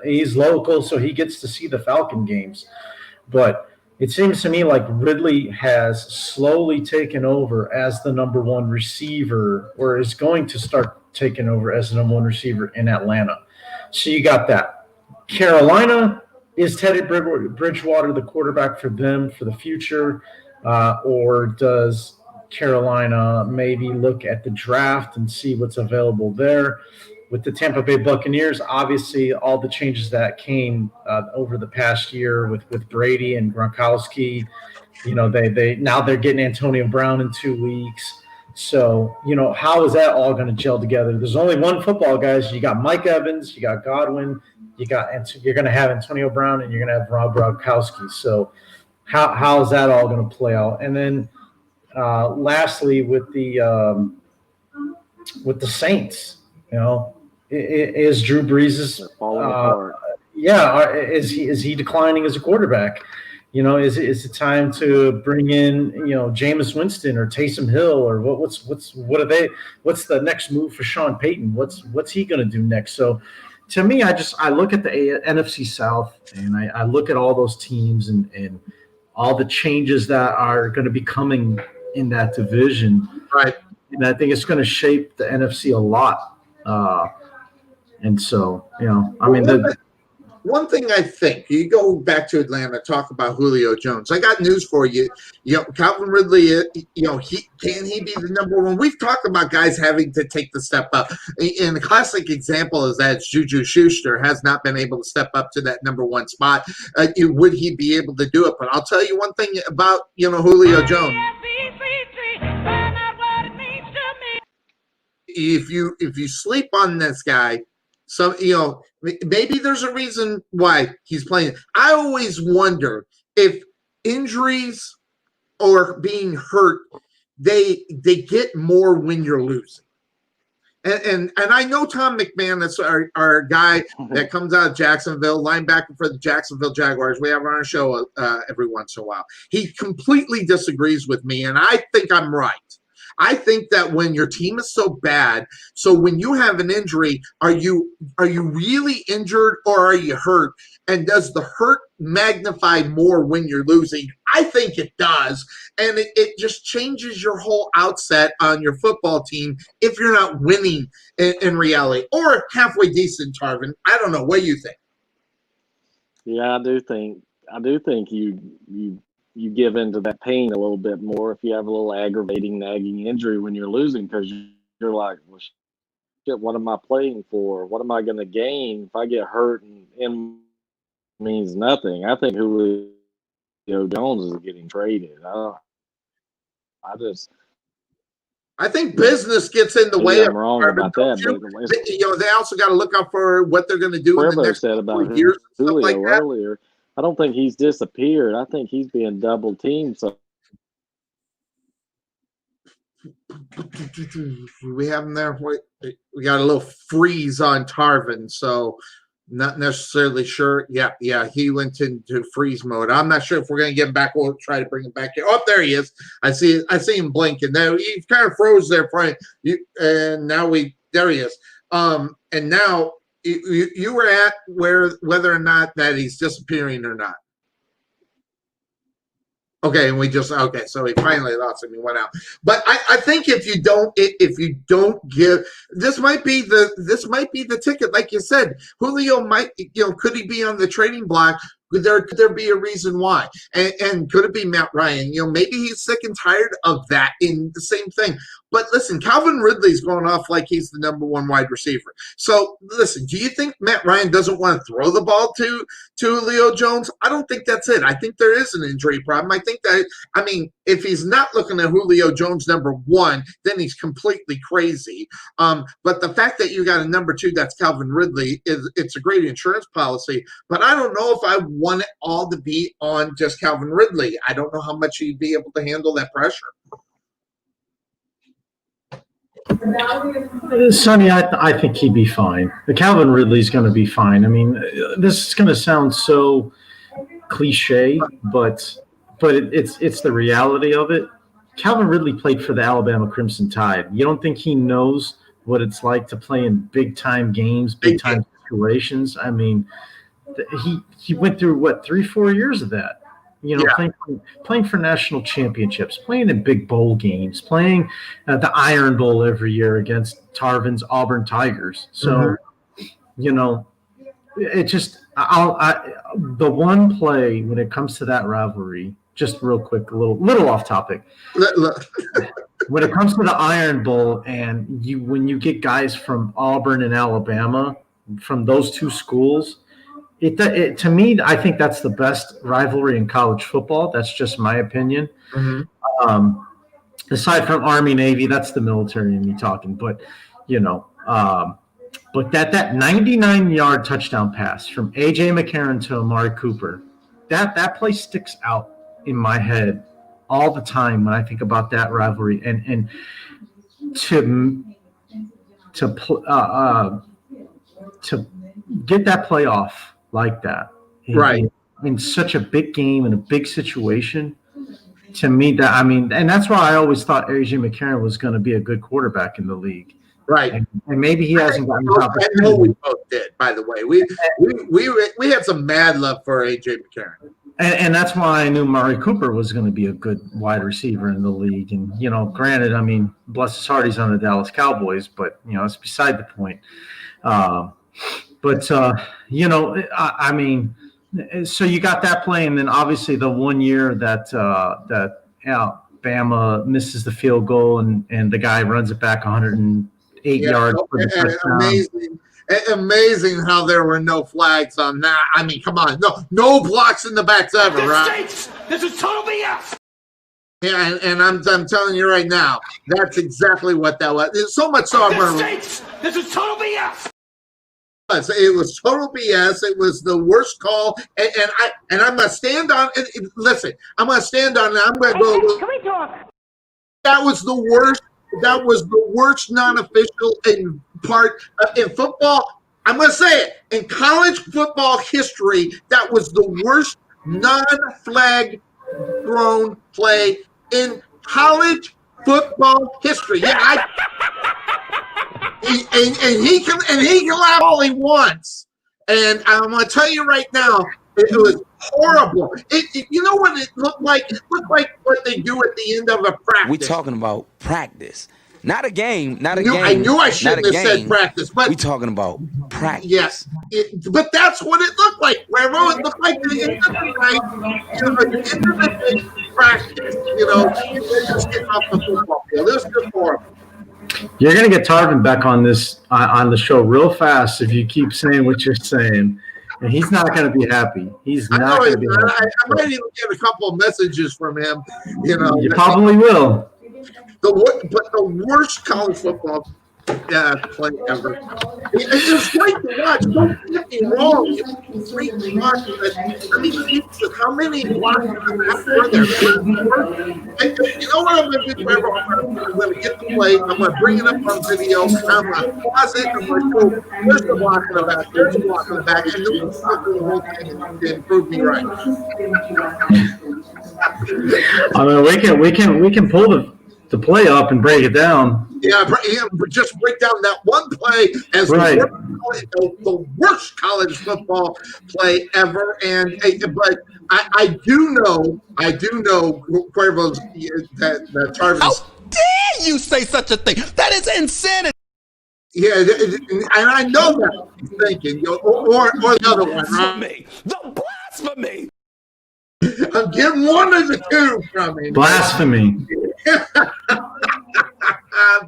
he's local, so he gets to see the Falcon games. But it seems to me like Ridley has slowly taken over as the number one receiver, or is going to start taking over as the number one receiver in Atlanta. So you got that. Carolina, is Teddy Bridgewater the quarterback for them for the future? Or does Carolina maybe look at the draft and see what's available there? With the Tampa Bay Buccaneers, obviously all the changes that came over the past year with Brady and Gronkowski, now they're getting Antonio Brown in 2 weeks. So, how is that all going to gel together? There's only one football, guys. You got Mike Evans, you got Godwin, you're going to have Antonio Brown, and you're going to have Rob Gronkowski. So how is that all going to play out? And then lastly, with the Saints, is Drew Brees is he declining as a quarterback? Is it time to bring in Jameis Winston or Taysom Hill, or what's the next move for Sean Payton? What's he going to do next? So to me, I look at the NFC South, and I look at all those teams and all the changes that are going to be coming in that division, right? And I think it's going to shape the NFC a lot. And so, one thing I think, you go back to Atlanta, talk about Julio Jones. I got news for you. Calvin Ridley, can he be the number one? We've talked about guys having to take the step up. And the classic example is that Juju Schuster has not been able to step up to that number one spot. Would he be able to do it? But I'll tell you one thing about, Julio Jones. If you sleep on this guy, so maybe there's a reason why he's playing. I always wonder if injuries or being hurt, they get more when you're losing. And I know Tom McManus, our guy that comes out of Jacksonville, linebacker for the Jacksonville Jaguars. We have on our show every once in a while. He completely disagrees with me, and I think I'm right. I think that when your team is so bad, so when you have an injury, are you really injured or are you hurt? And does the hurt magnify more when you're losing? I think it does. And it just changes your whole outset on your football team if you're not winning in reality. Or halfway decent, Tarvin. I don't know. What do you think? Yeah, I do think you give into that pain a little bit more if you have a little aggravating, nagging injury when you're losing, because you're like, well, shit, what am I playing for? What am I going to gain if I get hurt and means nothing? I think Julio Jones is getting traded. I think business gets in the way. I'm wrong about that. They also got to look out for what they're going to do in the next said about years. Julio earlier. I don't think he's disappeared. I think he's being double teamed. So we have him there. We got a little freeze on Tarvin, so not necessarily sure. Yeah, he went into freeze mode. I'm not sure if we're going to get him back. We'll try to bring him back here. Oh, there he is. I see him blinking. Now he kind of froze there for you, and now there he is. And now. You were at whether or not that he's disappearing or not. Okay, and so he finally lost him. He went out. But I think if you don't give, this might be the ticket. Like you said, Julio might, could he be on the trading block? Could there be a reason why? And could it be Matt Ryan? Maybe he's sick and tired of that. In the same thing, But listen, Calvin Ridley's going off like he's the number one wide receiver. So listen, do you think Matt Ryan doesn't want to throw the ball to Julio Jones? I don't think that's it. I think there is an injury problem. I think that, I mean, if he's not looking at Julio Jones number one, then he's completely crazy. But the fact that you got a number two that's Calvin Ridley, it's a great insurance policy. But I don't know if I want it all to be on just Calvin Ridley. I don't know how much he'd be able to handle that pressure. Sonny, I think he'd be fine. The Calvin Ridley's going to be fine. I mean, this is going to sound so cliche, but it's the reality of it. Calvin Ridley played for the Alabama Crimson Tide. You don't think he knows what it's like to play in big-time games, big-time situations? I mean, he went through, 3-4 years of that. You know, playing for national championships, playing in big bowl games, playing at the Iron Bowl every year against Tarvin's Auburn Tigers. So, you know, it just the one play when it comes to that rivalry. Just real quick, a little off topic. When it comes to the Iron Bowl, and when you get guys from Auburn and Alabama, from those two schools. To me, I think that's the best rivalry in college football. That's just my opinion. Aside from Army, Navy, that's the military in me talking. But, you know, but that 99-yard touchdown pass from A.J. McCarron to Amari Cooper, that play sticks out in my head all the time when I think about that rivalry. And to get that playoff like that, in such a big game in a big situation, to me, that, I mean, and that's why I always thought A.J. McCarron was going to be a good quarterback in the league. Right. And maybe he hasn't gotten the opportunity. I know we both did, by the way. We had some mad love for A.J. McCarron. And that's why I knew Amari Cooper was going to be a good wide receiver in the league. And, you know, granted, I mean, bless his heart, he's on the Dallas Cowboys, but, you know, it's beside the point. But you know, I mean, so you got that play, and then obviously the one year that Bama misses the field goal, and the guy runs it back 108 yards for the touchdown. Amazing how there were no flags on that. I mean, come on, no blocks in the backs ever, right? This is total BS. Yeah, and I'm telling you right now, that's exactly what that was. It's so much so. This is total BS. It was total BS. It was the worst call, and I'm gonna stand on it. Listen, I'm gonna stand on it. I'm gonna go. Can we talk? That was the worst. That was the worst non-official part in football. I'm gonna say it, in college football history. That was the worst non-flag thrown play in college football history. Yeah, and he can laugh all he wants. And I'm going to tell you right now, it was horrible. You know what it looked like? It looked like what they do at the end of a practice. We're talking about practice, not a game. I knew I shouldn't have said practice, but we're talking about practice. Yes, but that's what it looked like. Cuervo, it looked like the end of the practice. You know, just getting off the football field. It was just horrible. You're going to get Tarvin back on the show real fast if you keep saying what you're saying. And he's not going to be happy. He's not going to be happy. I might even get a couple of messages from him. You know, you probably will. But the worst college football play ever. It was great to watch. Don't get me wrong. It was great to watch. I mean, Jesus, how many blocks were there? You know what I'm going to do, Trevor? I'm going to get the play. I'm going to bring it up on video. I'm going to pause it. I'm going to go, there's the block in the back. There's the block in the back. And then we'll stop the whole thing and prove me right. I mean, we can pull the play up and break it down. Yeah, just break down that one play as the worst college football play ever. But I do know Cuervo's that Tarvis. How dare you say such a thing? That is insanity. Yeah, and I know that he's thinking, or the other one. Blasphemy! The blasphemy! I'm getting one of the two from him. Blasphemy.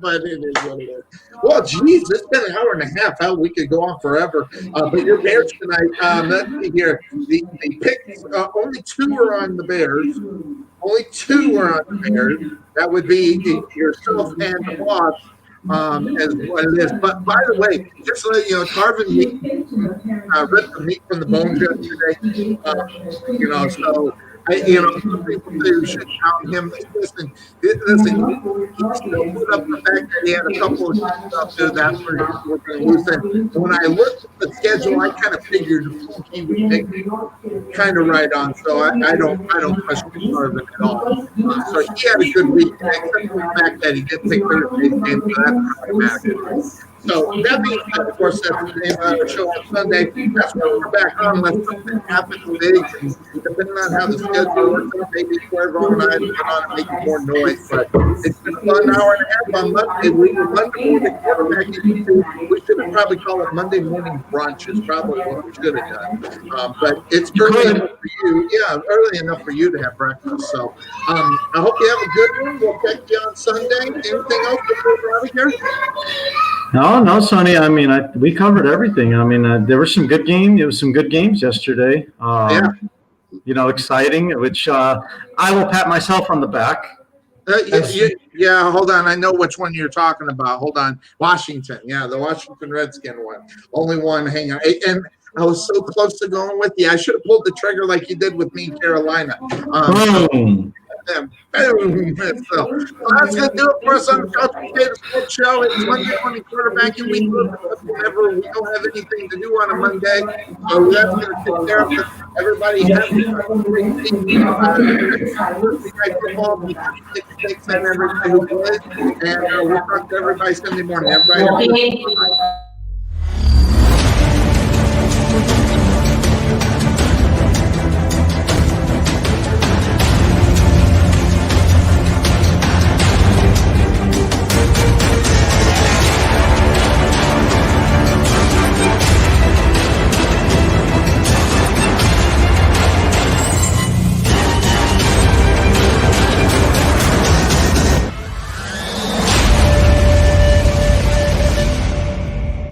But it is what it is. Well, geez, it's been an hour and a half. Hell, we could go on forever. But your Bears tonight, let's see here. The picks, only 2 are on the Bears. Only 2 are on the Bears. That would be yourself and the boss. As what it is. But by the way, just to let you know, Tarvin ripped the meat from the bones yesterday. So some people say we should count him. Listen, he still put up the fact that he had a couple of stuff there that we're going to lose. And when I looked at the schedule, I kind of figured he would take kind of right on. So I don't question Tarvin at all. So he had a good week, except for the fact that he didn't take Thursday's game. So that's really matters. So that being said, of course, that's the name of our show on Sunday. That's when we're back on, unless something happens big. And depending on how the schedule works out, maybe Cuervo and I get on and make more noise. But it's been a fun hour and a half on Monday. We were Monday morning quarterbacking. We should have probably called it Monday morning brunch. Is probably what we should have done. But it's early enough for you. Yeah, early enough for you to have breakfast. So I hope you have a good one. We'll catch you on Sunday. Anything else before we're out of here? No, Sonny. I mean, we covered everything. I mean, there were some good games. There was some good games yesterday. Exciting. Which I will pat myself on the back. Yeah, hold on. I know which one you're talking about. Hold on. Washington. Yeah, the Washington Redskin one. Only one. Hang on. And I was so close to going with you. I should have pulled the trigger like you did with me in Carolina. Boom. So that's going to do it for us on the Couch Potato Sports Show. It's Monday morning quarterbacking week. Whenever we don't have anything to do on a Monday, so that's going to take care of it. Everybody has a great week. Football, and we'll talk to everybody Sunday morning. Everybody.